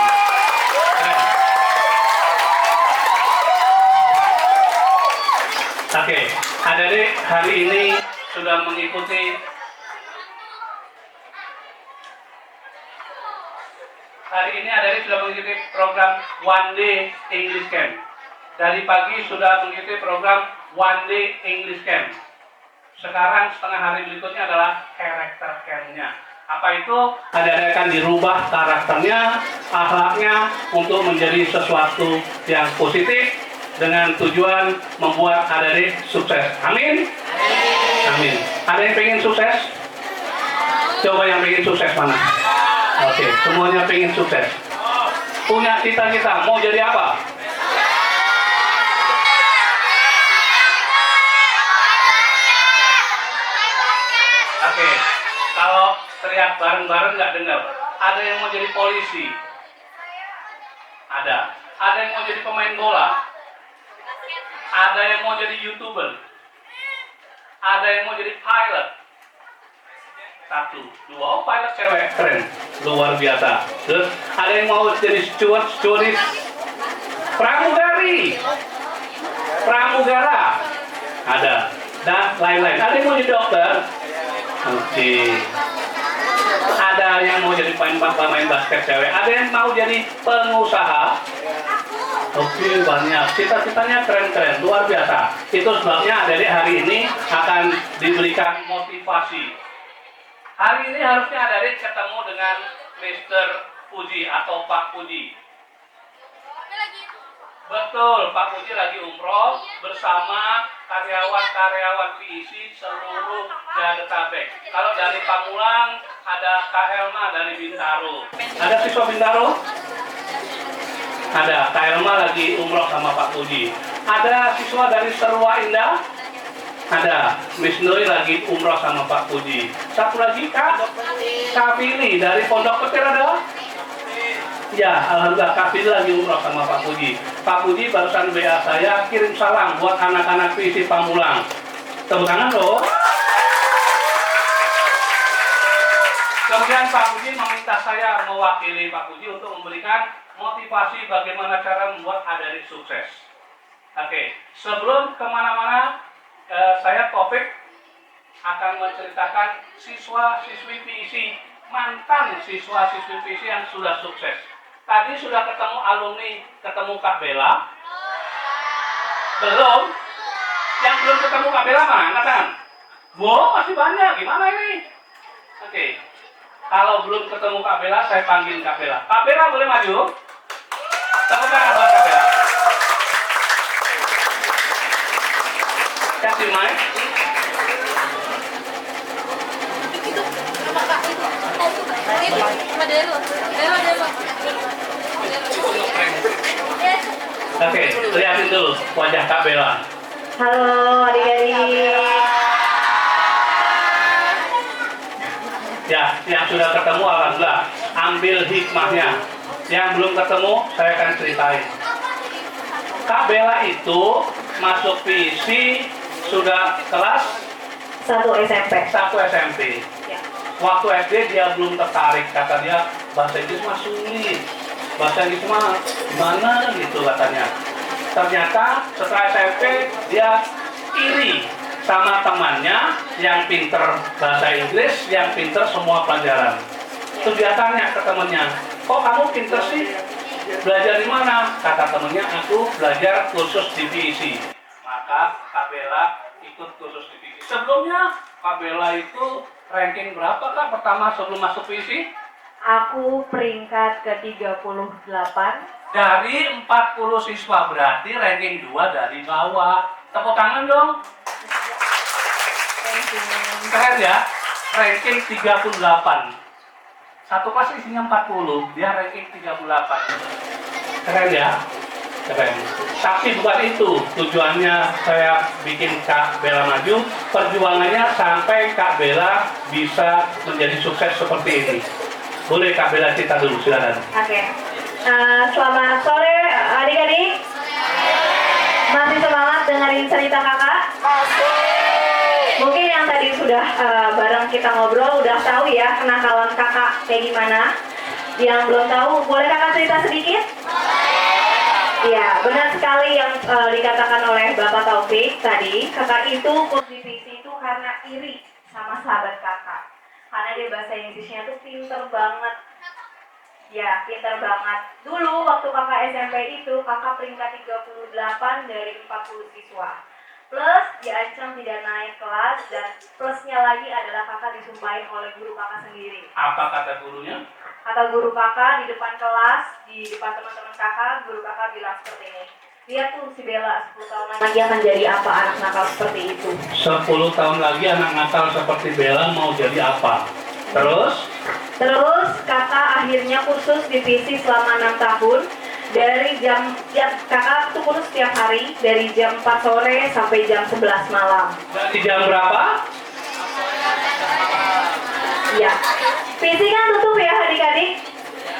Oke, adik-adik hari ini sudah mengikuti program One Day English Camp. Dari pagi sudah mengikuti program One Day English Camp. Sekarang setengah hari berikutnya adalah karakter camp-nya. Apa itu? Adik-adik akan dirubah karakternya, akhlaknya untuk menjadi sesuatu yang positif dengan tujuan membuat adik-adik sukses. Amin? Amin. Ada yang pengen sukses? Coba yang pengen sukses mana? Oke, semuanya pengen sukses. Punya cita-cita, mau jadi apa? Oke, kalau teriak bareng-bareng nggak dengar. Ada yang mau jadi polisi? Ada. Ada yang mau jadi pemain bola? Ada yang mau jadi YouTuber? Ada yang mau jadi pilot? 1, 2, oh pilot cewek, keren, luar biasa. Terus ada yang mau jadi stewardess, pramugari, pramugara, ada, dan lain-lain. Ada yang mau jadi dokter? Oke. Ada yang mau jadi pemain basket cewek? Ada yang mau jadi pengusaha? Oke, banyak. Cita-citanya keren-keren, luar biasa. Itu sebabnya adik-adik hari ini akan diberikan motivasi. Hari ini harusnya adik-adik ketemu dengan Mr. Puji atau Pak Puji. Betul, Pak Puji lagi umroh bersama karyawan-karyawan PIC seluruh Jabodetabek. Kalau dari Pamulang ada Kak Helma dari Bintaro. Ada siswa Bintaro? Ada, Kak Helma lagi umroh sama Pak Puji. Ada siswa dari Serua Indah? Ada, Miss Nuri lagi umroh sama Pak Puji. Satu lagi Kak Fili dari Pondok Petir ada? Ya, alhamdulillah Kak Fili lagi umroh sama Pak Puji. Pak Puji barusan WA saya kirim salam buat anak-anak PIC Pamulang. Tepuk tangan loh. Kemudian Pak Puji meminta saya mewakili Pak Puji untuk memberikan motivasi bagaimana cara membuat Adarik sukses. Oke, sebelum kemana-mana, saya Taufik akan menceritakan siswa-siswi PIC, mantan siswa-siswi PIC yang sudah sukses. Tadi sudah ketemu alumni, ketemu Kak Bella. Belum? Yang belum ketemu Kak Bella mana? Angkatan? Wow, masih banyak. Gimana ini? Oke. Kalau belum ketemu Kak Bella, saya panggil Kak Bella. Kak Bella boleh maju? Tepuk tangan buat Kak Bella. Kasih mic. Oke, lihatin dulu wajah Kak Bella. Halo adik-adik. Ya, yang sudah ketemu alhamdulillah, ambil hikmahnya. Yang belum ketemu, saya akan ceritain. Kak Bella itu masuk PIC sudah kelas 1 SMP. 1 SMP. Ya. Waktu SD dia belum tertarik, kata dia bahasa Inggris mah sulit. Bahasa Inggris mah gimana gitu katanya. Ternyata setelah SMP dia iri sama temannya yang pinter bahasa Inggris, yang pinter semua pelajaran. Terus dia tanya ke temannya, kok kamu pinter sih? Belajar di mana? Kata temannya, aku belajar kursus di PIC. Maka Kak Bella ikut kursus di PIC. Sebelumnya Kak Bella itu ranking berapa Kak pertama sebelum masuk PIC? Aku peringkat ke-38. Dari 40 siswa, berarti ranking 2 dari bawah. Tepuk tangan dong. Keren ya, ranking 38. Satu kelas isinya 40, dia ranking 38. Keren ya, keren. Tapi bukan itu tujuannya saya bikin Kak Bella maju. Perjuangannya sampai Kak Bella bisa menjadi sukses seperti ini. Boleh Kak Bella cerita dulu, silakan. Oke. Selamat sore adik-adik. Masih semangat dengerin cerita kakak? Mungkin yang tadi sudah bareng kita ngobrol udah tahu ya kenakalan kakak kayak gimana. Yang belum tahu, boleh kakak cerita sedikit? Iya, benar sekali yang dikatakan oleh Bapak Taufik tadi. Kakak itu kursus divisi itu karena iri sama sahabat kakak. Karena dia bahasa Inggrisnya tuh pinter banget. Ya, pinter banget. Dulu waktu kakak SMP itu, kakak peringkat 38 dari 40 siswa. Plus, diancam tidak naik kelas, dan plusnya lagi adalah kakak disumpahin oleh guru kakak sendiri. Apa kata gurunya? Kata guru kakak di depan kelas, di depan teman-teman kakak, guru kakak bilang seperti ini. Lihat tuh si Bella, 10 tahun lagi akan jadi apa anak nakal seperti itu. 10 tahun lagi anak nakal seperti Bella mau jadi apa? Terus kakak akhirnya kursus divisi selama 6 tahun. Dari kakak tuh kursus setiap hari dari jam 4 sore sampai jam 11 malam. Dari jam berapa? Ya, PC kan tutup ya adik-adik.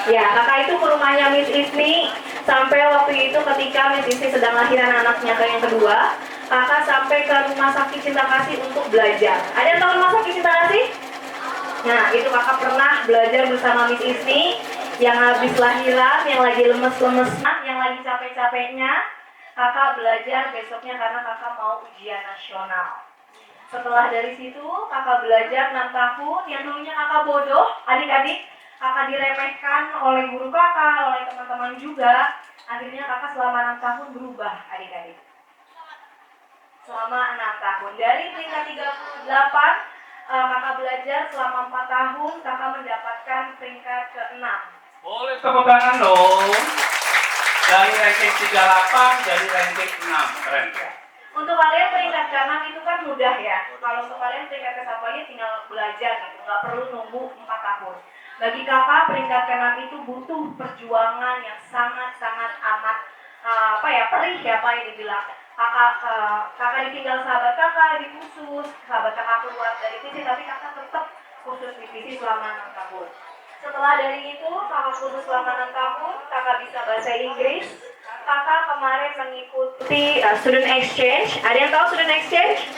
Ya, kakak itu ke rumahnya Miss Ismi sampai waktu itu ketika Miss Ismi sedang lahiran anaknya yang kedua. Kakak sampai ke rumah sakit Cinta Kasih untuk belajar. Ada yang tahu rumah sakit Cinta Kasih? Nah, itu kakak pernah belajar bersama Miss Ismi yang habis lahiran, yang lagi lemes-lemesnya, yang lagi capek-capeknya. Kakak belajar besoknya karena kakak mau ujian nasional. Setelah dari situ, kakak belajar 6 tahun, yang dulunya kakak bodoh, adik-adik, kakak diremehkan oleh guru kakak, oleh teman-teman juga. Akhirnya kakak selama 6 tahun berubah, adik-adik. Selama 6 tahun, dari peringkat 38, kakak belajar selama 4 tahun, kakak mendapatkan peringkat ke-6. Boleh tepuk tangan dong. Dari ranking 38 jadi ranking 6. Keren. Untuk kalian peringkat ke-6 itu kan mudah ya. Kalau untuk kalian peringkat ke-1 aja tinggal belajar gitu, nggak perlu nunggu 4 tahun. Bagi kakak peringkat ke-6 itu butuh perjuangan yang sangat-sangat amat perih ya Pak yang dibilang. Kakak ditinggal sahabat kakak di khusus, sahabat kakak keluar dari visi, tapi kakak tetap khusus di visi selama 6 tahun. Setelah dari itu kakak khusus selama 6 tahun, kakak bisa bahasa Inggris. Kakak kemarin mengikuti student exchange. Ada yang tahu student exchange?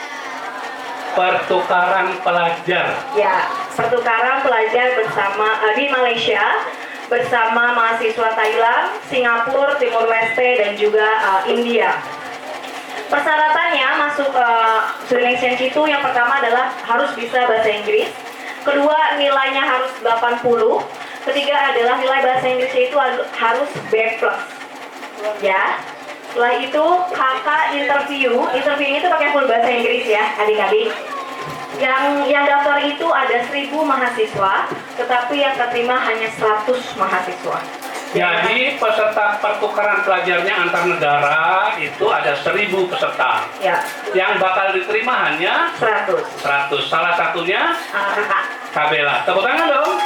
Pertukaran pelajar. Ya, pertukaran pelajar bersama di Malaysia bersama mahasiswa Thailand, Singapura, Timur Leste dan juga India. Persyaratannya masuk student exchange itu yang pertama adalah harus bisa bahasa Inggris. Kedua, nilainya harus 80. Ketiga adalah nilai bahasa Inggrisnya itu harus B+. Ya. Setelah itu kakak interviewnya itu pakai full bahasa Inggris ya, adik-adik. Yang daftar itu ada 1.000 mahasiswa, tetapi yang terima hanya 100 mahasiswa. Jadi peserta pertukaran pelajarnya antar negara itu ada 1.000 peserta. Ya. Yang bakal diterima hanya 100. Salah satunya kakak Kabela. Tepuk tangan dong.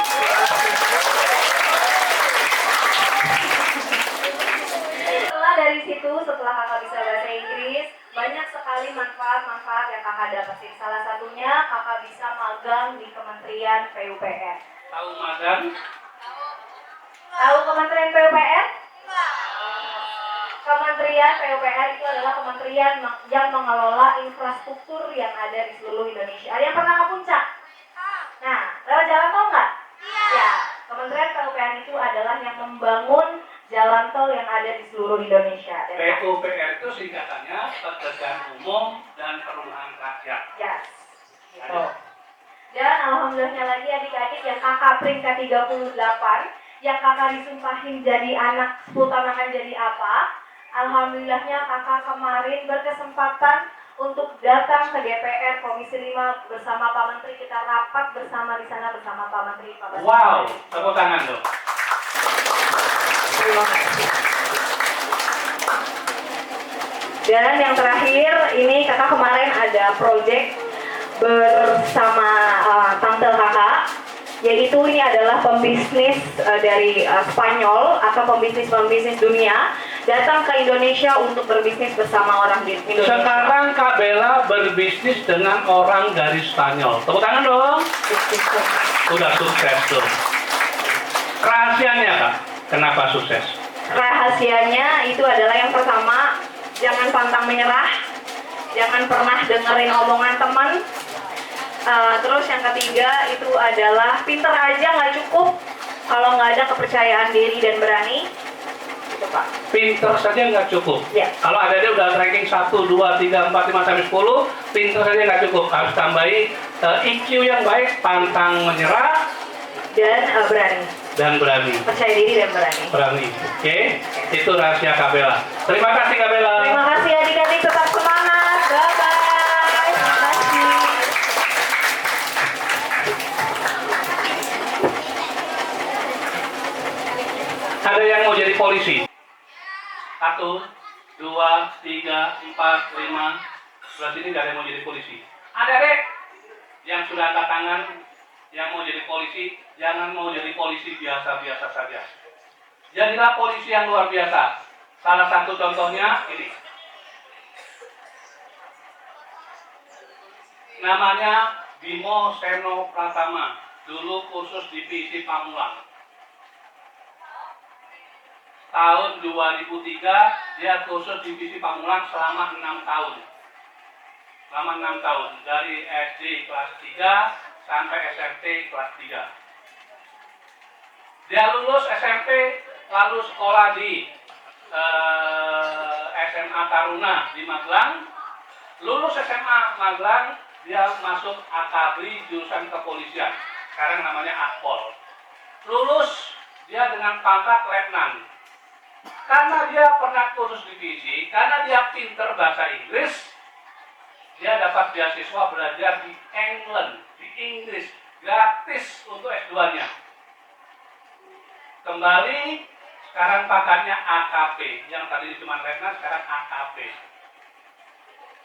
Dari situ setelah kakak bisa bahasa Inggris, banyak sekali manfaat-manfaat yang kakak dapetin. Salah satunya kakak bisa magang di Kementerian PUPR. Tahu magang? Tahu Kementerian PUPR? Kementerian PUPR itu adalah kementerian yang mengelola infrastruktur yang ada di seluruh Indonesia. Ada yang pernah ke Puncak? Nah, lewat jalan tol nggak? Ya, Kementerian PUPR itu adalah yang membangun jalan tol yang ada di seluruh Indonesia. PUPR itu singkatannya Pekerjaan Umum dan Perumahan Rakyat. Yes. Gitu. Dan alhamdulillahnya lagi adik-adik yang kakak peringkat 38, yang kakak disumpahin jadi anak 10 tahun akan jadi apa, alhamdulillahnya kakak kemarin berkesempatan untuk datang ke DPR Komisi 5 bersama Pak Menteri. Kita rapat bersama di sana bersama Pak Menteri. Wow, tepuk tangan dong. Terima kasih. Dan yang terakhir, ini kakak kemarin ada project bersama tante kakak, yaitu ini adalah pembisnis dari Spanyol atau pembisnis dunia datang ke Indonesia untuk berbisnis bersama orang di Indonesia. Sekarang Kak Bella berbisnis dengan orang dari Spanyol. Tepuk tangan dong. Udah sukses tuh. Rahasianya Kak, kenapa sukses? Rahasianya itu adalah yang pertama, jangan pantang menyerah, jangan pernah dengerin omongan teman. Terus yang ketiga itu adalah pinter aja nggak cukup kalau nggak ada kepercayaan diri dan berani. Gitu, Pak. Pinter saja nggak cukup. Ya. Kalau ada dia udah ranking 1, 2, 3, 4, 5, sampai 10, pinter saja nggak cukup. Harus tambahi IQ yang baik, pantang menyerah, dan berani. Dan berani. Percaya diri dan berani. Berani. Oke? Itu rahasia Kak Bella. Terima kasih Kak Bella. Terima kasih adik-adik, tetap semangat. Bye-bye. Terima kasih. Ada yang mau jadi polisi? 1, 2, 3, 4, 5. Sebelah sini nggak ada yang mau jadi polisi. Adik-adik yang sudah angkat tangan, yang mau jadi polisi, jangan mau jadi polisi biasa-biasa saja. Jadilah polisi yang luar biasa. Salah satu contohnya ini. Namanya Bimo Seno Pratama. Dulu kursus di PC Pamulang. Tahun 2003 dia kursus di PC Pamulang selama 6 tahun. Selama 6 tahun dari SD kelas 3 sampai SMP kelas 3. Dia lulus SMP lalu sekolah di SMA Taruna di Magelang. Lulus SMA Magelang dia masuk Akabri jurusan kepolisian. Sekarang namanya Akpol. Lulus dia dengan pangkat letnan. Karena dia pernah kursus di PC, karena dia pinter bahasa Inggris, dia dapat beasiswa belajar di England, di Inggris, gratis untuk S2-nya. Kembali Sekarang pangkatnya AKP. Yang tadi cuma letnan, sekarang AKP.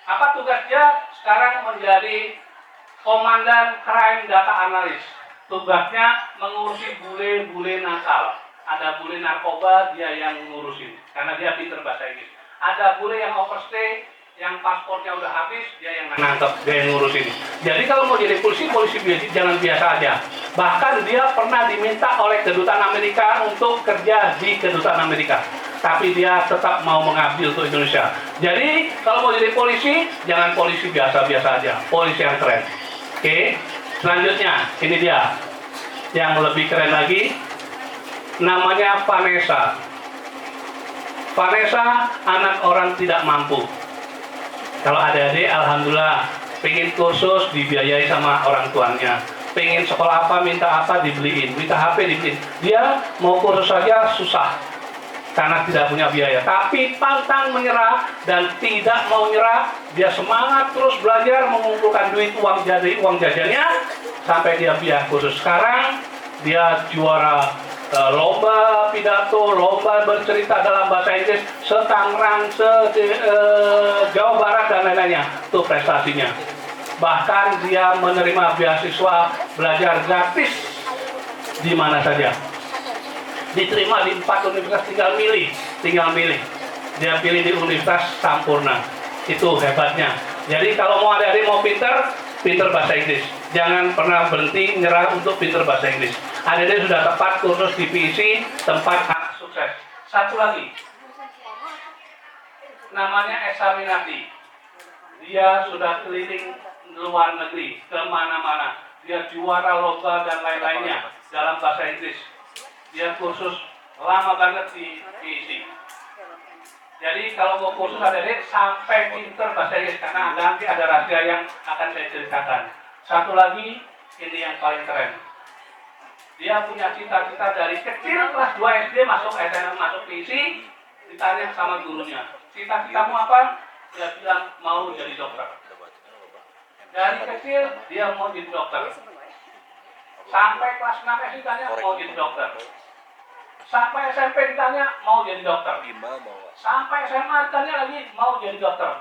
Apa tugas dia? Sekarang menjadi Komandan Crime Data Analyst. Tugasnya mengurusi bule-bule nakal. Ada bule narkoba, dia yang ngurusin. Karena dia pinter bahasa Inggris. Ada bule yang overstay, yang paspornya udah habis, dia yang nangkep, dia yang ngurusin. Jadi kalau mau jadi polisi jangan biasa aja. Bahkan dia pernah diminta oleh kedutaan Amerika untuk kerja di kedutaan Amerika. Tapi dia tetap mau mengabdi untuk Indonesia. Jadi kalau mau jadi polisi, jangan polisi biasa-biasa aja. Polisi yang keren. Oke, selanjutnya ini dia. Yang lebih keren lagi, namanya Vanessa. Vanessa anak orang tidak mampu. Kalau adik-adik, alhamdulillah, pengen kursus dibiayai sama orang tuanya. Pengen sekolah apa, minta apa, dibeliin. Minta HP, dibeliin. Dia mau kursus saja susah, karena tidak punya biaya. Tapi pantang menyerah dan tidak mau nyerah. Dia semangat terus belajar, mengumpulkan duit, uang jajannya, sampai dia biaya kursus. Sekarang, dia juara lomba pidato, lomba bercerita dalam bahasa Inggris se-Tangerang, Jawa Barat dan lain-lainnya. Itu prestasinya. Bahkan dia menerima beasiswa belajar gratis di mana saja. Diterima di 4 universitas, tinggal milih. Dia pilih di Universitas Sampurna. Itu hebatnya. Jadi kalau mau adik-adik mau pinter bahasa Inggris. Jangan pernah berhenti nyerah untuk pinter bahasa Inggris. Adik-adik sudah tepat kursus di PIC, tempat anak sukses. Satu lagi, namanya Esaminati. Dia sudah keliling luar negeri, kemana-mana. Dia juara lomba dan lain-lainnya dalam bahasa Inggris. Dia kursus lama banget di PIC. Jadi kalau mau kursus adik-adik sampai pinter bahasa Inggris, karena nanti ada rahasia yang akan saya ceritakan. Satu lagi, ini yang paling keren. Dia punya cita-cita dari kecil, kelas 2 SD masuk SNM, masuk PIC, ditanya sama gurunya, cita-citamu apa? Dia bilang mau jadi dokter. Dari kecil dia mau jadi dokter. Sampai kelas 6 SD ditanya mau jadi dokter. Sampai SMP ditanya mau jadi dokter. Sampai SMA ditanya lagi mau jadi dokter.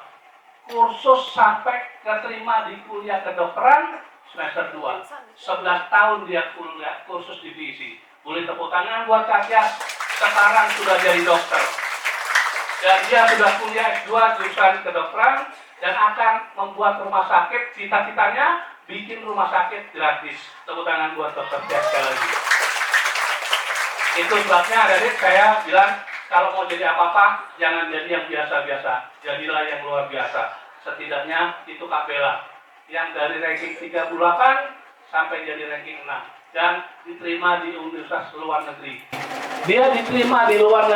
Kursus sampai keterima di kuliah kedokteran semester 2. 11 tahun dia kuliah kursus di PIC. Boleh tepuk tangan buat Cahyas. Sekarang sudah jadi dokter. Dan dia sudah kuliah S2 jurusan kedokteran dan akan membuat rumah sakit. Cita-citanya bikin rumah sakit gratis. Tepuk tangan buat dokter Cahyas sekali lagi. Itu sebabnya adik-adik saya bilang kalau mau jadi apa-apa jangan jadi yang biasa-biasa. Jadilah yang luar biasa. Setidaknya itu Kak Bella yang dari ranking 38 sampai jadi ranking 6 dan diterima di universitas luar negeri. Dia diterima di luar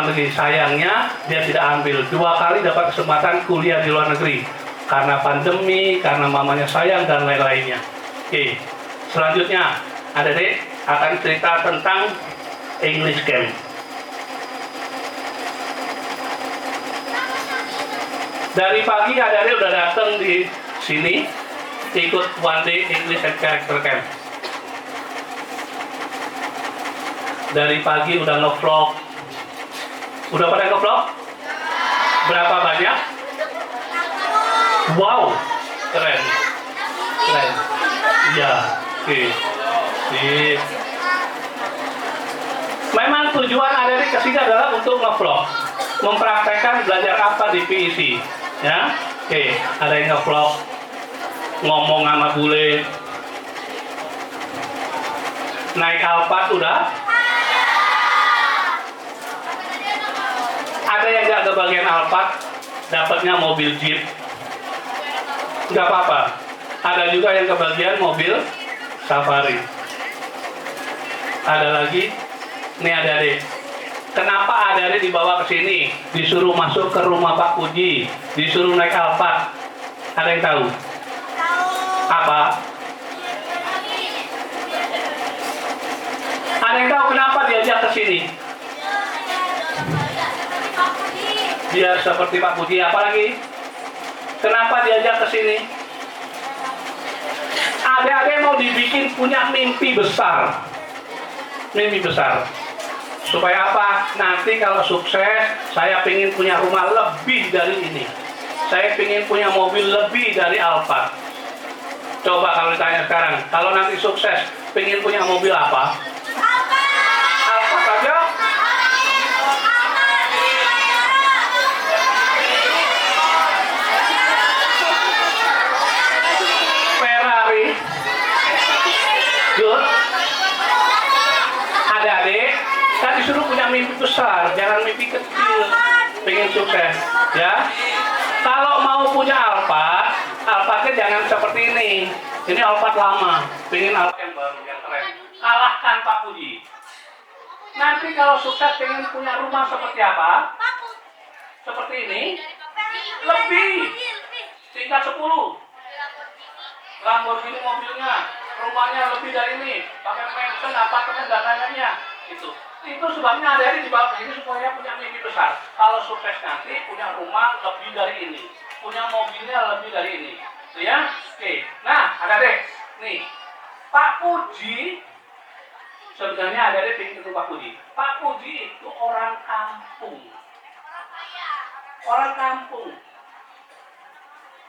negeri. Sayangnya dia tidak ambil. 2 kali dapat kesempatan kuliah di luar negeri karena pandemi, karena mamanya sayang dan lain-lainnya. Oke, selanjutnya adik-adik akan cerita tentang English Camp. Dari pagi adik-adik udah datang di sini ikut One Day English and Character Camp. Dari pagi udah nge-vlog. Udah pada nge-vlog? Berapa banyak? Wow, keren. Iya, oke. Memang tujuan adik-adik kesini adalah untuk nge-vlog, mempraktekkan belajar apa di PIC. Ya, oke, ada yang nge-vlog, ngomong sama bule, naik Alphard udah. Ada yang nggak kebagian Alphard, dapatnya mobil Jeep, nggak apa-apa. Ada juga yang kebagian mobil Safari. Ada lagi, nih adik-adik. Kenapa adik-adik dibawa ke sini? Disuruh masuk ke rumah Pak Puji, disuruh naik Alphard. Ada yang tahu? Apa? Ada yang tahu kenapa diajak ke sini? Biar seperti Pak Puji. Apa lagi? Kenapa diajak ke sini? Adik-adik mau dibikin punya mimpi besar. mimpi besar. Supaya apa? Nanti kalau sukses, saya ingin punya rumah lebih dari ini. Saya ingin punya mobil lebih dari Alphard. Coba kalau ditanya sekarang, kalau nanti sukses, ingin punya mobil apa? Alphard aja. Ferrari. Good. Adik-adik, kan disuruh punya mimpi besar, jangan mimpi kecil. Pengen sukses, ya. Kalau mau punya Alphard, Alphardnya jangan seperti ini. Ini Alphard lama, pengen Alphard yang baru, yang keren. Kalahkan Pak Puji. Nanti kalau sukses pengen punya rumah seperti apa? Seperti ini? Lebih. Tingkat 10. Lamborghini mobilnya, rumahnya lebih dari ini. Pakai mansion, apartemen, dan lain-lainnya. Itu sebabnya ada di bawah ini supaya punya mimpi besar. Kalau sukses nanti punya rumah lebih dari ini, punya mobilnya lebih dari ini, ya. Oke. Nah, adik-adik, nih Pak Puji sebenarnya adik-adik pengen ketemu Pak Puji. Pak Puji itu orang kampung,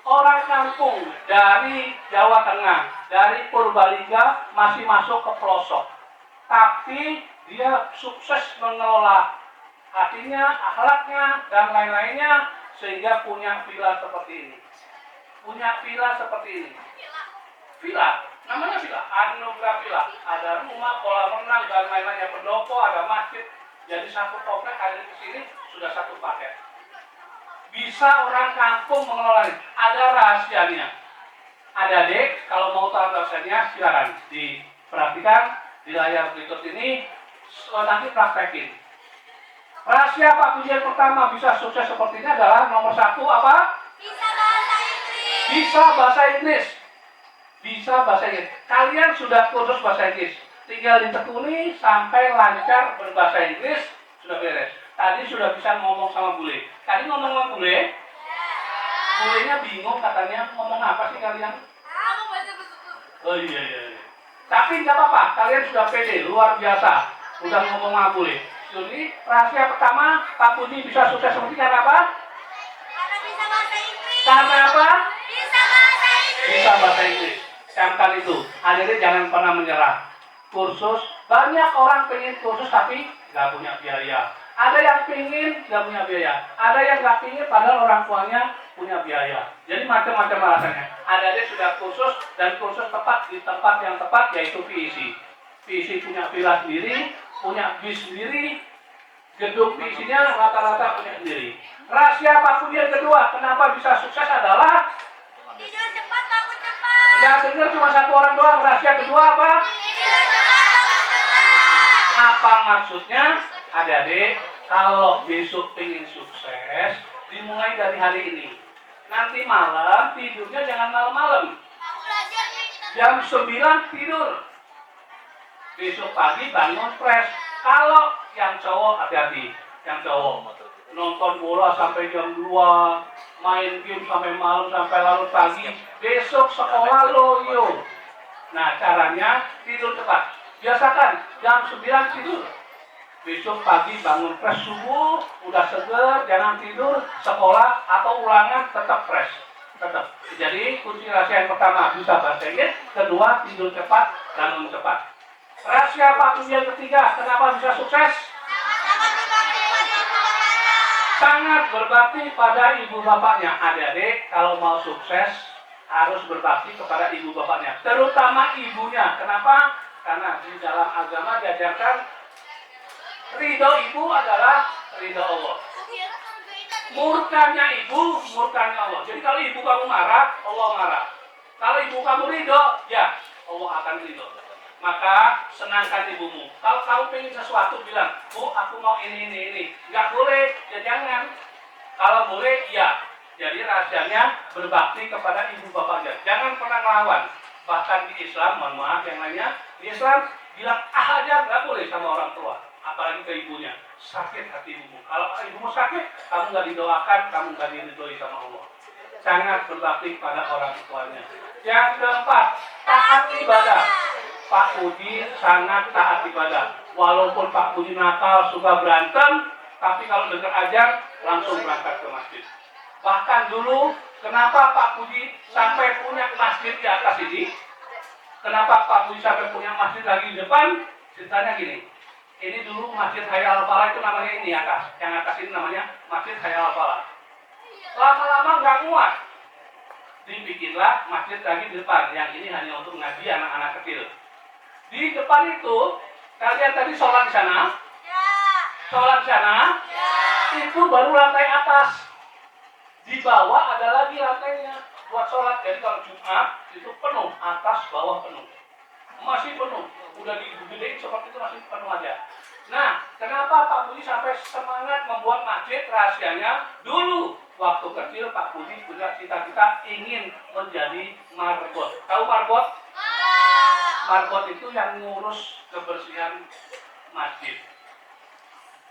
orang kampung dari Jawa Tengah, dari Purbalingga masih masuk ke pelosok, tapi dia sukses mengelola hatinya, akhlaknya, dan lain-lainnya sehingga punya villa seperti ini. Villa, namanya villa, Anugerah Villa. Ada rumah, kolam renang, dan lain-lainnya, pendopo, ada masjid. Jadi satu komplek ada di sini sudah satu paket. Bisa orang kampung mengelola ini. Ada rahasianya. Adik-adik, kalau mau tahu rahasianya, silakan diperhatikan di layar berikut ini. Nanti praktekin. Rahasia Pak Puji yang pertama bisa sukses seperti ini adalah nomor 1 apa? Bisa bahasa Inggris. Kalian sudah kursus bahasa Inggris. Tinggal ditekuni sampai lancar berbahasa Inggris, sudah beres. Tadi sudah bisa ngomong sama bule. Tadi ngomong sama bule. Bulenya bingung katanya, ngomong apa sih kalian? Oh iya. Tapi nggak apa-apa, kalian sudah pede, luar biasa. Udah ngomong sama bule. Jadi rahasia pertama Pak Puji bisa sukses seperti karena apa? Karena bisa bahasa Inggris. Karena apa? Bisa bahasa Inggris. Camkan itu. Akhirnya jangan pernah menyerah. Kursus, banyak orang pengen kursus tapi nggak punya biaya. Ada yang pengen nggak punya biaya. Ada yang nggak pengen padahal orang tuanya punya biaya. Jadi macam-macam alasannya. Ada sudah kursus dan kursus tepat di tempat yang tepat yaitu PIC. PIC punya villa sendiri, punya bis sendiri, gedung PIC-nya rata-rata punya sendiri. Rahasia Pak Puji yang kedua, kenapa bisa sukses adalah tidur cepat, bangun cepat. Ya dengar cuma satu orang doang. Rahasia kedua apa? Tidur cepat, bangun cepat. Apa maksudnya? Adik-adik, kalau besok ingin sukses, dimulai dari hari ini. Nanti malam tidurnya jangan malam-malam. Jam 9 tidur. Besok pagi bangun fresh. Kalau yang cowok hati-hati, yang cowok nonton bola sampai jam 2, main game sampai malam sampai larut pagi. Besok sekolah loyo. Nah caranya tidur cepat. Biasakan jam 9 tidur. Besok pagi bangun fresh subuh, udah seger, jangan tidur, sekolah atau ulangan tetap fresh. Tetap. Jadi kunci rahasia yang pertama bisa bahasa Inggris, kedua tidur cepat, bangun cepat. Rahasia Pak Puji yang ketiga, kenapa bisa sukses? Sangat berbakti pada ibu bapaknya. Adik-adik, kalau mau sukses harus berbakti kepada ibu bapaknya, terutama ibunya. Kenapa? Karena di dalam agama diajarkan ridho ibu adalah ridho Allah. Murkanya ibu, murkanya Allah. Jadi kalau ibu kamu marah, Allah marah. Kalau ibu kamu ridho, ya Allah akan ridho. Maka senangkan ibumu. Kalau kamu pengen sesuatu bilang, Bu, aku mau ini. Nggak boleh, ya jangan. Kalau boleh, iya. Jadi rahasianya berbakti kepada ibu bapaknya. Jangan pernah ngelawan. Bahkan di Islam, mohon maaf yang lainnya, di Islam bilang aja nggak boleh sama orang tua. Apalagi ke ibunya. Sakit hati ibumu. Kalau ibumu sakit, kamu nggak didoakan, kamu nggak diridhoi sama Allah. Sangat berbakti pada orang tuanya. Yang keempat, taat ibadah. Pak Puji sangat taat ibadah. Walaupun Pak Puji nakal, suka berantem, tapi kalau dengar ajar langsung berangkat ke masjid. Bahkan dulu, kenapa Pak Puji sampai punya masjid di atas ini? Kenapa Pak Puji sampai punya masjid lagi di depan? Ceritanya gini, ini dulu Masjid Hayya Al-Falah itu namanya ini atas. Yang atas ini namanya Masjid Hayya Al-Falah. Lama-lama nggak muat, dibikinlah masjid lagi di depan. Yang ini hanya untuk ngaji anak-anak kecil. Di depan itu, kalian tadi sholat di sana? Ya. Sholat di sana? Ya. Itu baru lantai atas. Di bawah ada lagi lantainya buat sholat. Jadi kalau Jumat itu penuh, atas bawah penuh. Masih penuh. Udah digedein seperti itu masih penuh aja. Nah, kenapa Pak Puji sampai semangat membuat masjid? Rahasianya dulu waktu kecil Pak Puji punya cita-cita ingin menjadi marbot. Tahu marbot? Marbot itu yang ngurus kebersihan masjid.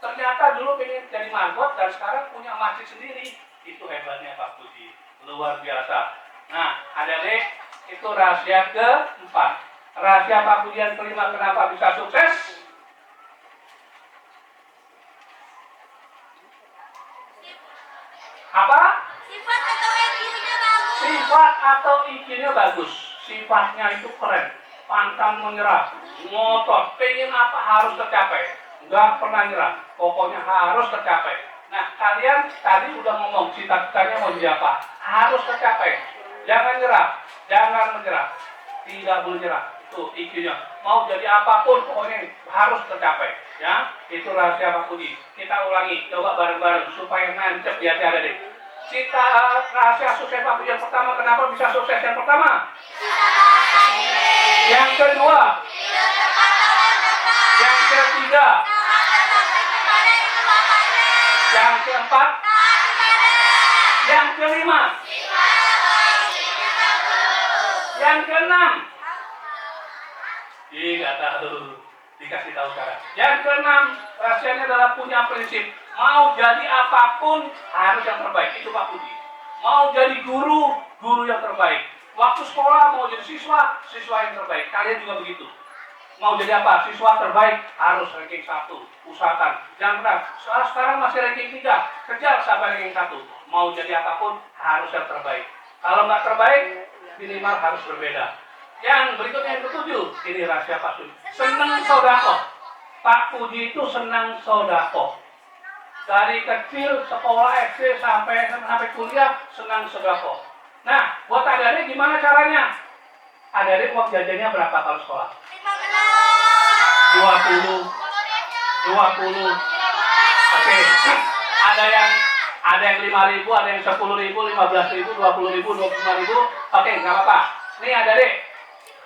Ternyata dulu pengen jadi marbot dan sekarang punya masjid sendiri. Itu hebatnya Pak Puji, luar biasa. Nah, adik-adik, itu rahasia keempat. Rahasia Pak Puji yang kelima kenapa bisa sukses? Apa? Sifat atau IQ-nya bagus. Sifat atau IQ-nya bagus. Sifatnya itu keren, pantang menyerah, ngotot, pengen apa harus tercapai, nggak pernah nyerah, pokoknya harus tercapai. Nah, kalian tadi udah ngomong cita-citanya mau jadi apa? Harus tercapai, jangan nyerah, jangan menyerah, tidak boleh nyerah. Itu IQ-nya. Mau jadi apapun pokoknya harus tercapai. Ya, itu rahasia Pak Puji. Kita ulangi, coba bareng-bareng supaya nancep di hati adik. Cita rahasia sukses Pak Puji yang pertama, kenapa bisa sukses yang pertama? Yang kedua, yang ketiga, yang keempat, yang kelima, yang keenam. Nggak tahu, dikasih tahu sekarang. Yang keenam, rahasianya adalah punya prinsip. Mau jadi apapun harus yang terbaik. Itu Pak Puji. Mau jadi guru, guru yang terbaik. Waktu sekolah mau jadi siswa, siswa yang terbaik. Kalian juga begitu. Mau jadi apa? Siswa terbaik harus ranking 1. Usahakan. Jangan pernah. Sekarang masih ranking 3. Kejar sampai ranking 1. Mau jadi apapun harus yang terbaik. Kalau nggak terbaik, minimal harus berbeda. Yang berikutnya yang ketujuh, ini rahasia Pak Puji. Senang sodako. Pak Puji itu senang sodako. Dari kecil sekolah SD sampai kuliah senang sodako. Nah, buat adik-adik gimana caranya? Adik-adik uang jajannya berapa kalau sekolah? 20. Oke. Ada yang 5.000, ada yang 10.000, 15.000, 20.000, 25.000. Oke, nggak apa-apa. Nih adik-adik,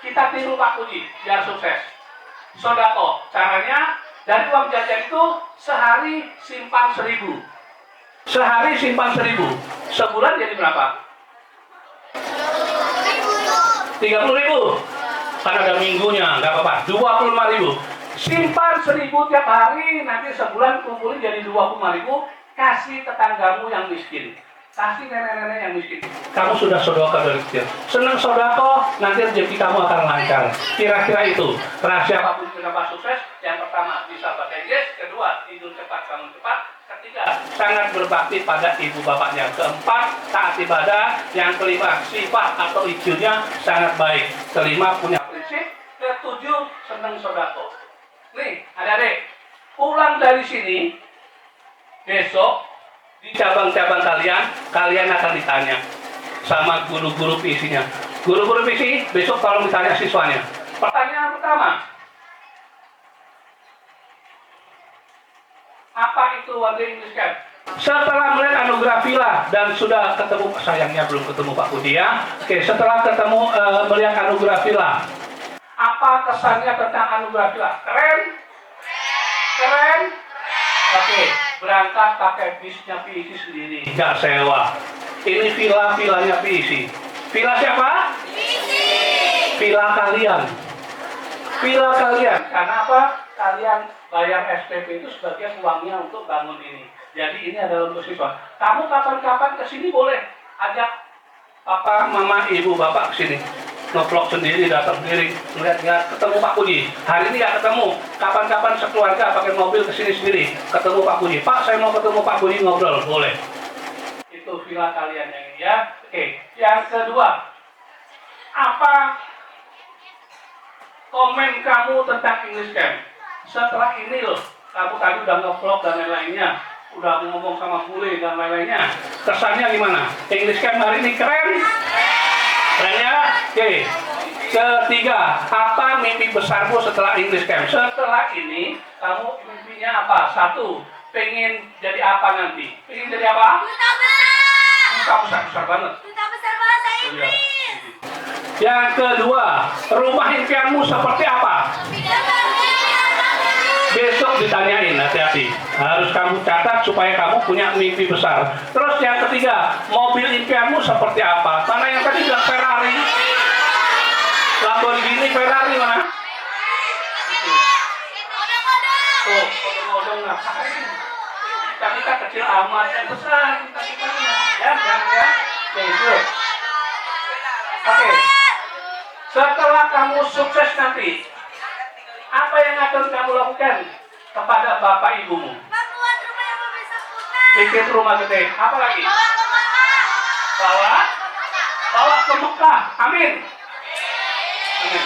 kita tiru Pak Puji biar sukses. Sodako, caranya dari uang jajan itu sehari simpan 1.000. Sehari simpan 1.000. Sebulan jadi berapa? 30.000. Karena ada minggunya, nggak apa-apa. 25.000. Simpan 1.000 tiap hari, nanti sebulan kumpulin jadi 25.000. Kasih tetanggamu yang miskin. Kasih nenek-nenek yang miskin. Kamu sudah sodako dari kecil. Senang sodako, nanti rezeki kamu akan lancar. Kira-kira itu rahasia Pak Puji kenapa sukses. Yang pertama, bisa bahasa Inggris. Kedua, tidur cepat, bangun cepat. Ketiga, sangat berbakti pada ibu bapaknya. Keempat, taat ibadah. Yang kelima, sifat atau IQ-nya sangat baik. Kelima, punya prinsip. Ketujuh, senang sodako. Nih, adik-adik, pulang dari sini, besok di cabang-cabang kalian akan ditanya sama guru-guru PISI-nya. Guru-guru PISI besok kalau ditanya siswanya. Pertanyaan pertama, apa itu One Day English Camp? Setelah melihat anugerah villa dan sudah ketemu, sayangnya belum ketemu Pak Puji ya. Oke, setelah ketemu melihat anugerah villa, apa kesannya tentang anugerah villa? Keren? Keren? Oke, berangkat pakai bisnya PISI sendiri, nggak sewa. Ini villanya PISI. Villa siapa? PISI. Villa kalian. Villa kalian. Karena apa? Kalian bayar SPP itu sebagian uangnya untuk bangun ini. Jadi ini adalah untuk siswa. Kamu kapan-kapan kesini boleh ajak papa, mama, ibu, bapak kesini. ngevlog sendiri, datang sendiri, melihat ketemu Pak Puji. Hari ini nggak ketemu, kapan-kapan sekeluarga pakai mobil kesini sendiri, ketemu Pak Puji. Pak, saya mau ketemu Pak Puji, ngobrol, boleh. Itu villa kalian yang ini ya. Oke, yang kedua, apa komen kamu tentang English Camp? Setelah ini loh, kamu tadi udah ngevlog dan lain-lainnya, udah ngomong sama bule dan lain-lainnya, kesannya gimana? English Camp hari ini keren? Keren ya? Oke. Ketiga, apa mimpi besarmu setelah English Camp? Setelah ini, kamu mimpinya apa? Satu, pengen jadi apa nanti? Pengen jadi apa? Duta besar. Besar banget. Duta besar bahasa Inggris. Yang kedua, rumah impianmu seperti apa? Besok ditanyain, hati-hati. Harus kamu catat supaya kamu punya mimpi besar. Terus yang ketiga, mobil impianmu seperti apa? Mana yang tadi bilang Ferrari? Lamborghini, Ferrari mana? Tuh, odong-odong ngapain? Kita kecil amat, yang besar kita-kitanya. Ya, jangan ya. Oke. Setelah kamu sukses nanti, apa yang akan kamu lakukan kepada bapak ibumu? Bikin rumah gede. Apa lagi? Bawa ke Mekah. Amin. Amin.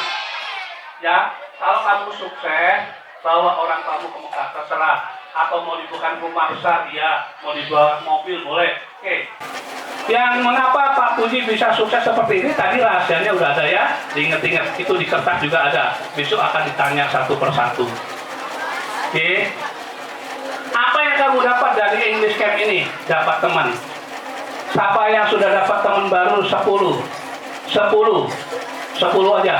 Ya, kalau kamu sukses, bawa orang kamu ke Mekah, terserah. Atau mau dibuat rumah besar, ya. Mau dibawa mobil, boleh. Oke. Yang mengapa Pak Puji bisa sukses seperti ini, tadi rahasianya udah ada ya. Diingat-ingat, itu di kertas juga ada. Besok akan ditanya satu persatu. Oke. Apa yang kamu dapat dari English Camp ini? Dapat teman. Siapa yang sudah dapat teman baru? 10. 10 aja.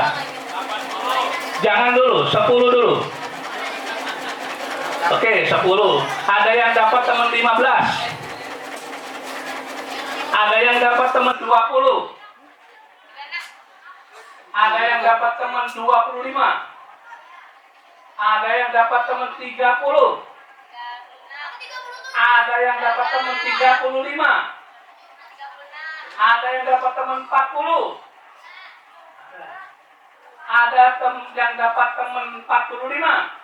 Jangan dulu, 10 dulu. Oke, 10. Ada yang dapat teman 15. Ada yang dapat teman 20. Ada yang dapat teman 25. Ada yang dapat teman 30. Ada yang dapat teman 35. Ada yang dapat teman 40. Ada yang dapat teman 45.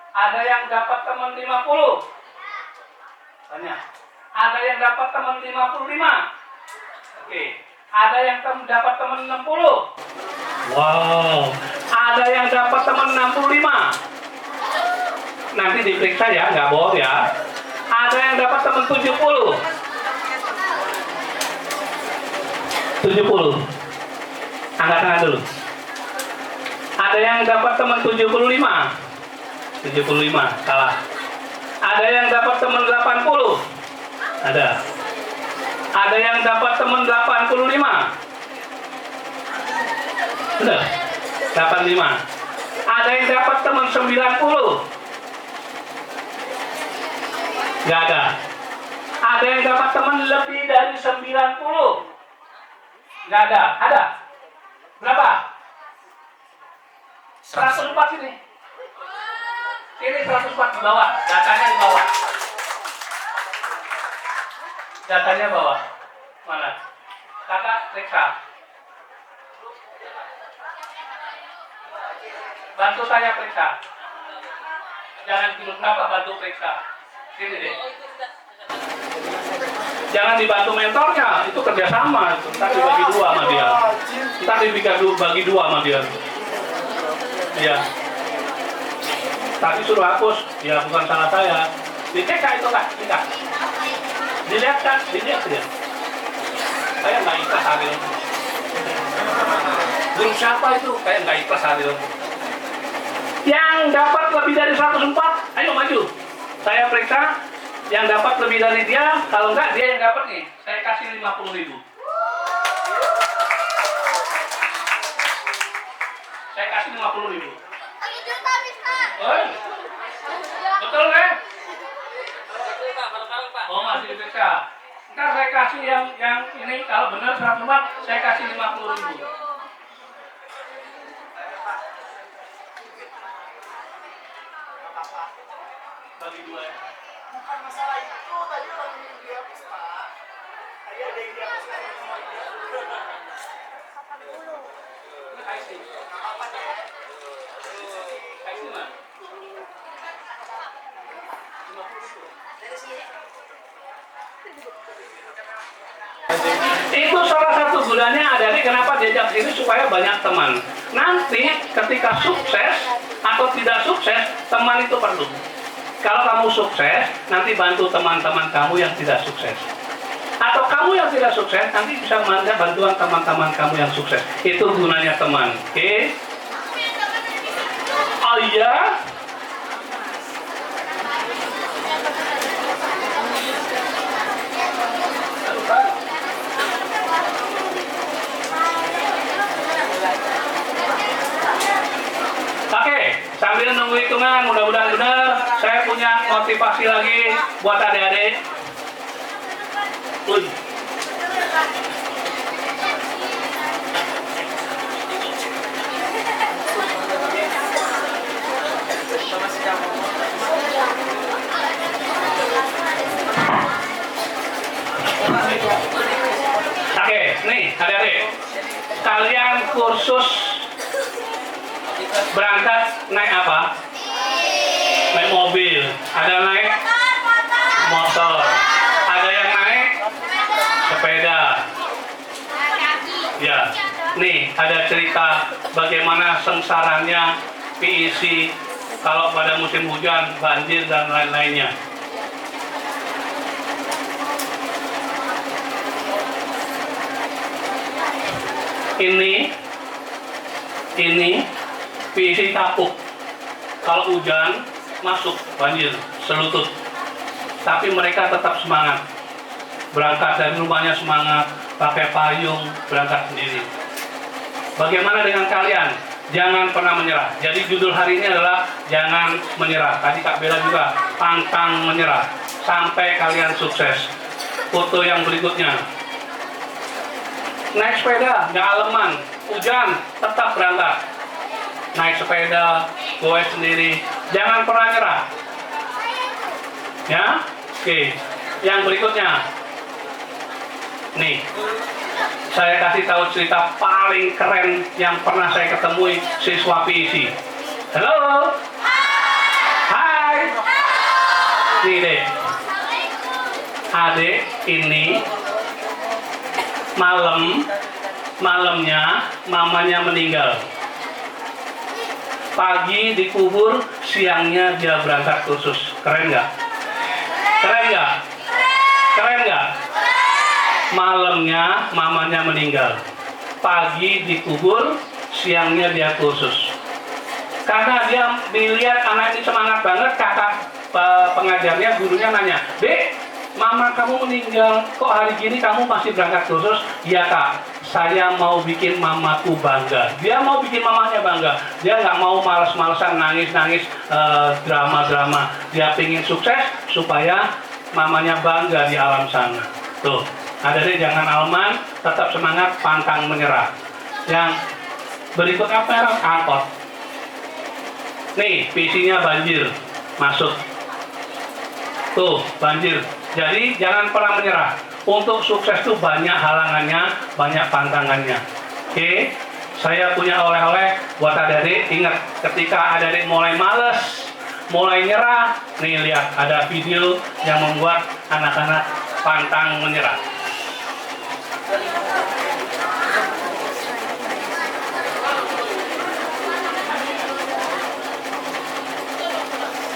Ada yang dapat teman 50. Banyak. Ada yang dapat teman 55. Oke. Ada yang dapat teman 60. Wow. Ada yang dapat teman 65. Nanti diperiksa ya, nggak bohong ya. Ada yang dapat teman 70. 70. Angkat tangan dulu. Ada yang dapat teman 75. 75, salah. Ada yang dapat teman 80. Ada. Ada yang dapat teman 85. Sudah. 85. Ada yang dapat teman 90. Gak ada. Ada yang dapat teman lebih dari 90. Gak ada. Ada. Berapa? 104 ini. Ini 104 di bawah. Datanya di bawah. Datanya bawah. Mana? Kakak periksa. Bantu saya periksa. Jangan tidur kenapa, bantu periksa. Sini deh. Jangan dibantu mentornya, itu kerjasama. Ntar dibagi dua sama dia. Ntar dibagi dua sama dia. Iya. Tapi suruh hapus, ya bukan salah saya. Dicek kak itu kak, dicek. Dilihat kan, dilihat ya. Saya nggak ikhlas Ariel. Grup siapa itu? Kayak nggak ikhlas Ariel. Yang dapat lebih dari 104, ayo maju. Saya periksa. Yang dapat lebih dari dia, kalau enggak dia yang dapat nih. Saya kasih 50.000. Saya kasih 50.000. Oh, betul kan? Oh masih diperiksa. Ntar saya kasih yang ini kalau benar 104, saya kasih 50.000. Bagi dua ya. Bukan masalah itu, tadi orang yang dihapus Pak. Tadi ada yang dihapus. Itu salah satu gunanya adik-adik kenapa diajak sini supaya banyak teman. Nanti ketika sukses atau tidak sukses, teman itu perlu. Kalau kamu sukses, nanti bantu teman-teman kamu yang tidak sukses. Atau kamu yang tidak sukses, nanti bisa minta bantuan teman-teman kamu yang sukses. Itu gunanya teman. Oke? Oh iya? Oke, sambil nunggu hitungan, mudah-mudahan benar. Saya punya motivasi lagi buat adik-adik. Oke, nih adik-adik, kalian kursus berangkat naik apa? Naik mobil, ada naik motor, ada yang naik sepeda. Ya, nih ada cerita bagaimana sengsaranya PEC kalau pada musim hujan, banjir dan lain-lainnya. Ini PEC kapuk. Kalau hujan masuk banjir selutut. Tapi mereka tetap semangat. Berangkat dari rumahnya semangat, pakai payung, berangkat sendiri. Bagaimana dengan kalian? Jangan pernah menyerah. Jadi judul hari ini adalah jangan menyerah. Tadi Kak Bella juga pantang menyerah sampai kalian sukses. Foto yang berikutnya. Naik sepeda, nggak aleman, hujan, tetap berangkat. Naik sepeda, goes sendiri, jangan pernah nyerah. Ya, oke. Yang berikutnya, nih, saya kasih tahu cerita paling keren yang pernah saya ketemui siswa PEC. Halo, hai, nih deh, adik ini malamnya mamanya meninggal. Pagi dikubur, siangnya dia berangkat kursus. Keren nggak? Keren nggak? Keren nggak? Malamnya mamanya meninggal. Pagi dikubur, siangnya dia kursus. Karena dia melihat anak ini semangat banget, kakak pengajarnya, gurunya nanya, "Dek, mama kamu meninggal, kok hari gini kamu masih berangkat kursus?" "Iya Kak, saya mau bikin mamaku bangga." Dia mau bikin mamanya bangga. Dia nggak mau males-malesan, nangis-nangis, drama-drama. Dia pengen sukses supaya mamanya bangga di alam sana. Tuh, adik-adik jangan alman, tetap semangat, pantang menyerah. Yang berikut apa ya? Angkot. Nih, PEC-nya banjir, masuk. Tuh, banjir. Jadi jangan pernah menyerah. Untuk sukses itu banyak halangannya, banyak pantangannya. Oke, saya punya oleh-oleh buat adik-adik. Ingat, ketika adik-adik mulai males, mulai nyerah, nih lihat ada video yang membuat anak-anak pantang menyerah.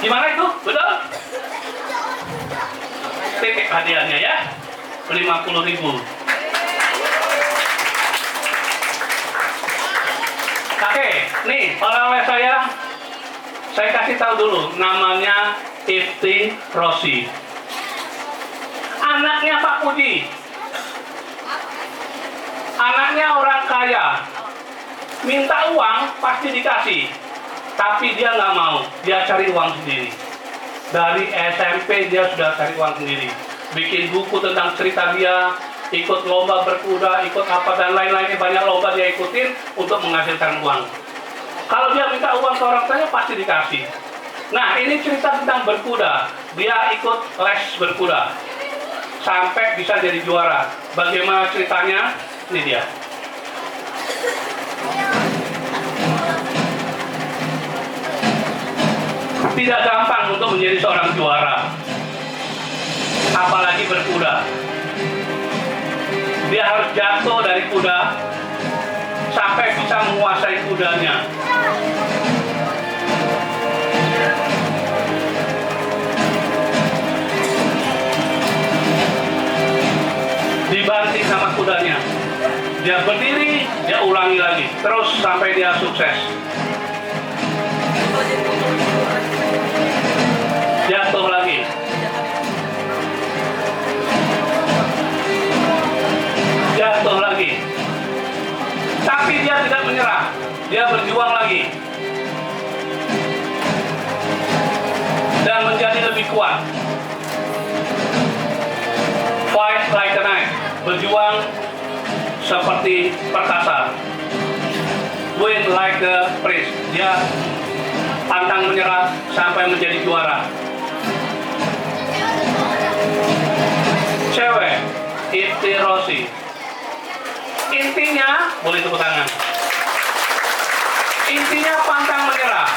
Gimana itu? Betul? Titik hadiahnya ya, 50.000. Oke, nih oleh-oleh saya kasih tahu dulu, namanya Ifti Rosi, anaknya Pak Puji, anaknya orang kaya, minta uang pasti dikasih, tapi dia nggak mau, dia cari uang sendiri. Dari SMP dia sudah cari uang sendiri, bikin buku tentang cerita dia, ikut lomba berkuda, ikut apa dan lain-lainnya, banyak lomba dia ikutin untuk menghasilkan uang. Kalau dia minta uang ke orang tuanya pasti dikasih. Nah, ini cerita tentang berkuda. Dia ikut les berkuda sampai bisa jadi juara. Bagaimana ceritanya? Ini dia. Tidak gampang untuk menjadi seorang juara, apalagi berkuda. Dia harus jatuh dari kuda sampai bisa menguasai kudanya. Dibanting sama kudanya. Dia berdiri, dia ulangi lagi, terus sampai dia sukses. Jatuh lagi. Jatuh lagi. Tapi dia tidak menyerah. Dia berjuang lagi. Dan menjadi lebih kuat. Fight like a knight. Berjuang seperti perkasa. Win like a prince. Dia pantang menyerah sampai menjadi juara. Cewek, Iti Rossi. Intinya, boleh tepuk tangan. Intinya pantang menyerah.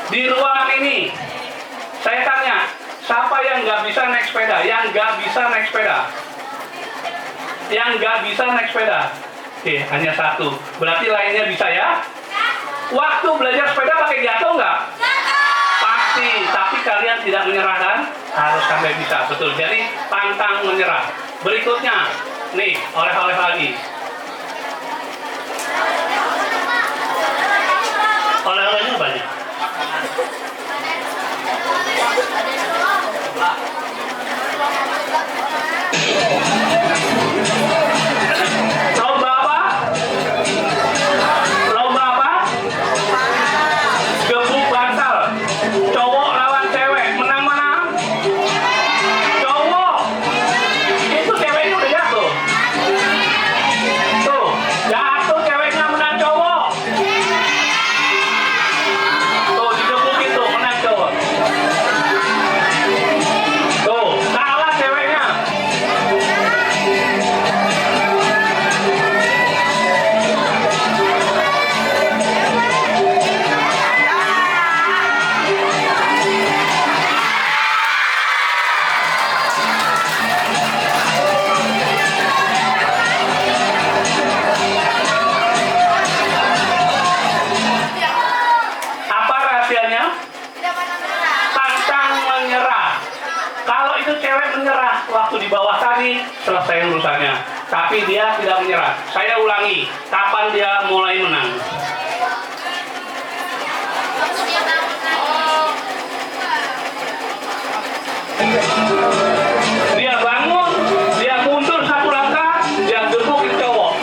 Di ruangan ini, saya tanya, siapa yang nggak bisa naik sepeda? Yang nggak bisa naik sepeda? Yang nggak bisa naik sepeda? Oke, hanya satu. Berarti lainnya bisa ya? Waktu belajar sepeda pakai jatuh nggak? Pasti, tapi kalian tidak menyerah kan? Harus sampai bisa, betul. Jadi pantang menyerah. Berikutnya, nih, oleh-oleh lagi. Oleh-olehnya banyak. Lomba apa? Lomba apa? Gebuk bantal. Cowok lawan cewek. Menang mana? Cowok. Itu ceweknya udah jatuh. Tuh, jatuh ceweknya, menang cowok. Tuh, digebukin tuh, menang cowok. Tuh, kalah ceweknya. Apa rahasianya? Pantang menyerah. Kalau itu cewek menyerah waktu di bawah tadi, selesai urusannya. Tapi dia tidak menyerah. Saya ulangi, kapan dia mulai menang? Dia bangun, dia mundur satu langkah, dia gebukin cowok.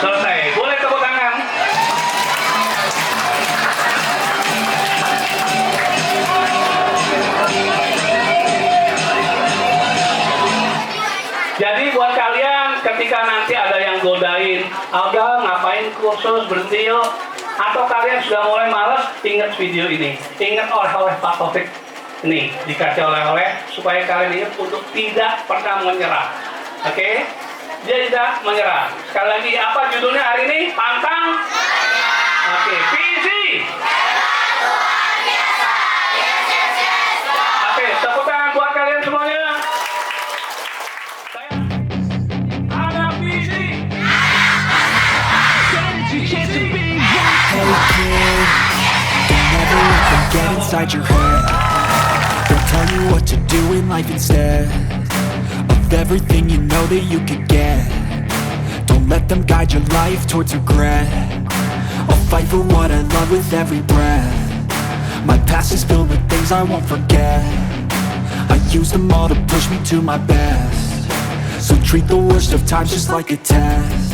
Selesai. Boleh tepuk tangan. Jadi buat kalian ketika nanti ada yang godain, udah ngapain kursus, berhenti yuk. Atau kalian sudah mulai malas, ingat video ini. Ingat oleh-oleh Pak Taufik. Ini dikasih oleh-oleh supaya kalian ingat untuk tidak pernah menyerah. Oke? Dia tidak menyerah. Sekali lagi, apa judulnya hari ini? Pantang. Oke, visi. Oke, tepuk tangan buat kalian semuanya. Ada visi. Hey kid, don't ever let them get inside your head. They'll tell you what to do in life instead of everything you know that you could get. Don't let them guide your life towards regret. I'll fight for what I love with every breath. My past is filled with things I won't forget. I use them all to push me to my best. So treat the worst of times just like a test.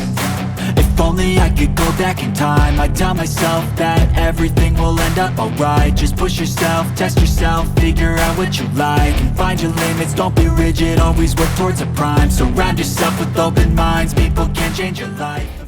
If only I could go back in time, I'd tell myself that everything will end up alright. Just push yourself, test yourself, figure out what you like, and find your limits, don't be rigid, always work towards a prime. Surround yourself with open minds, people can change your life.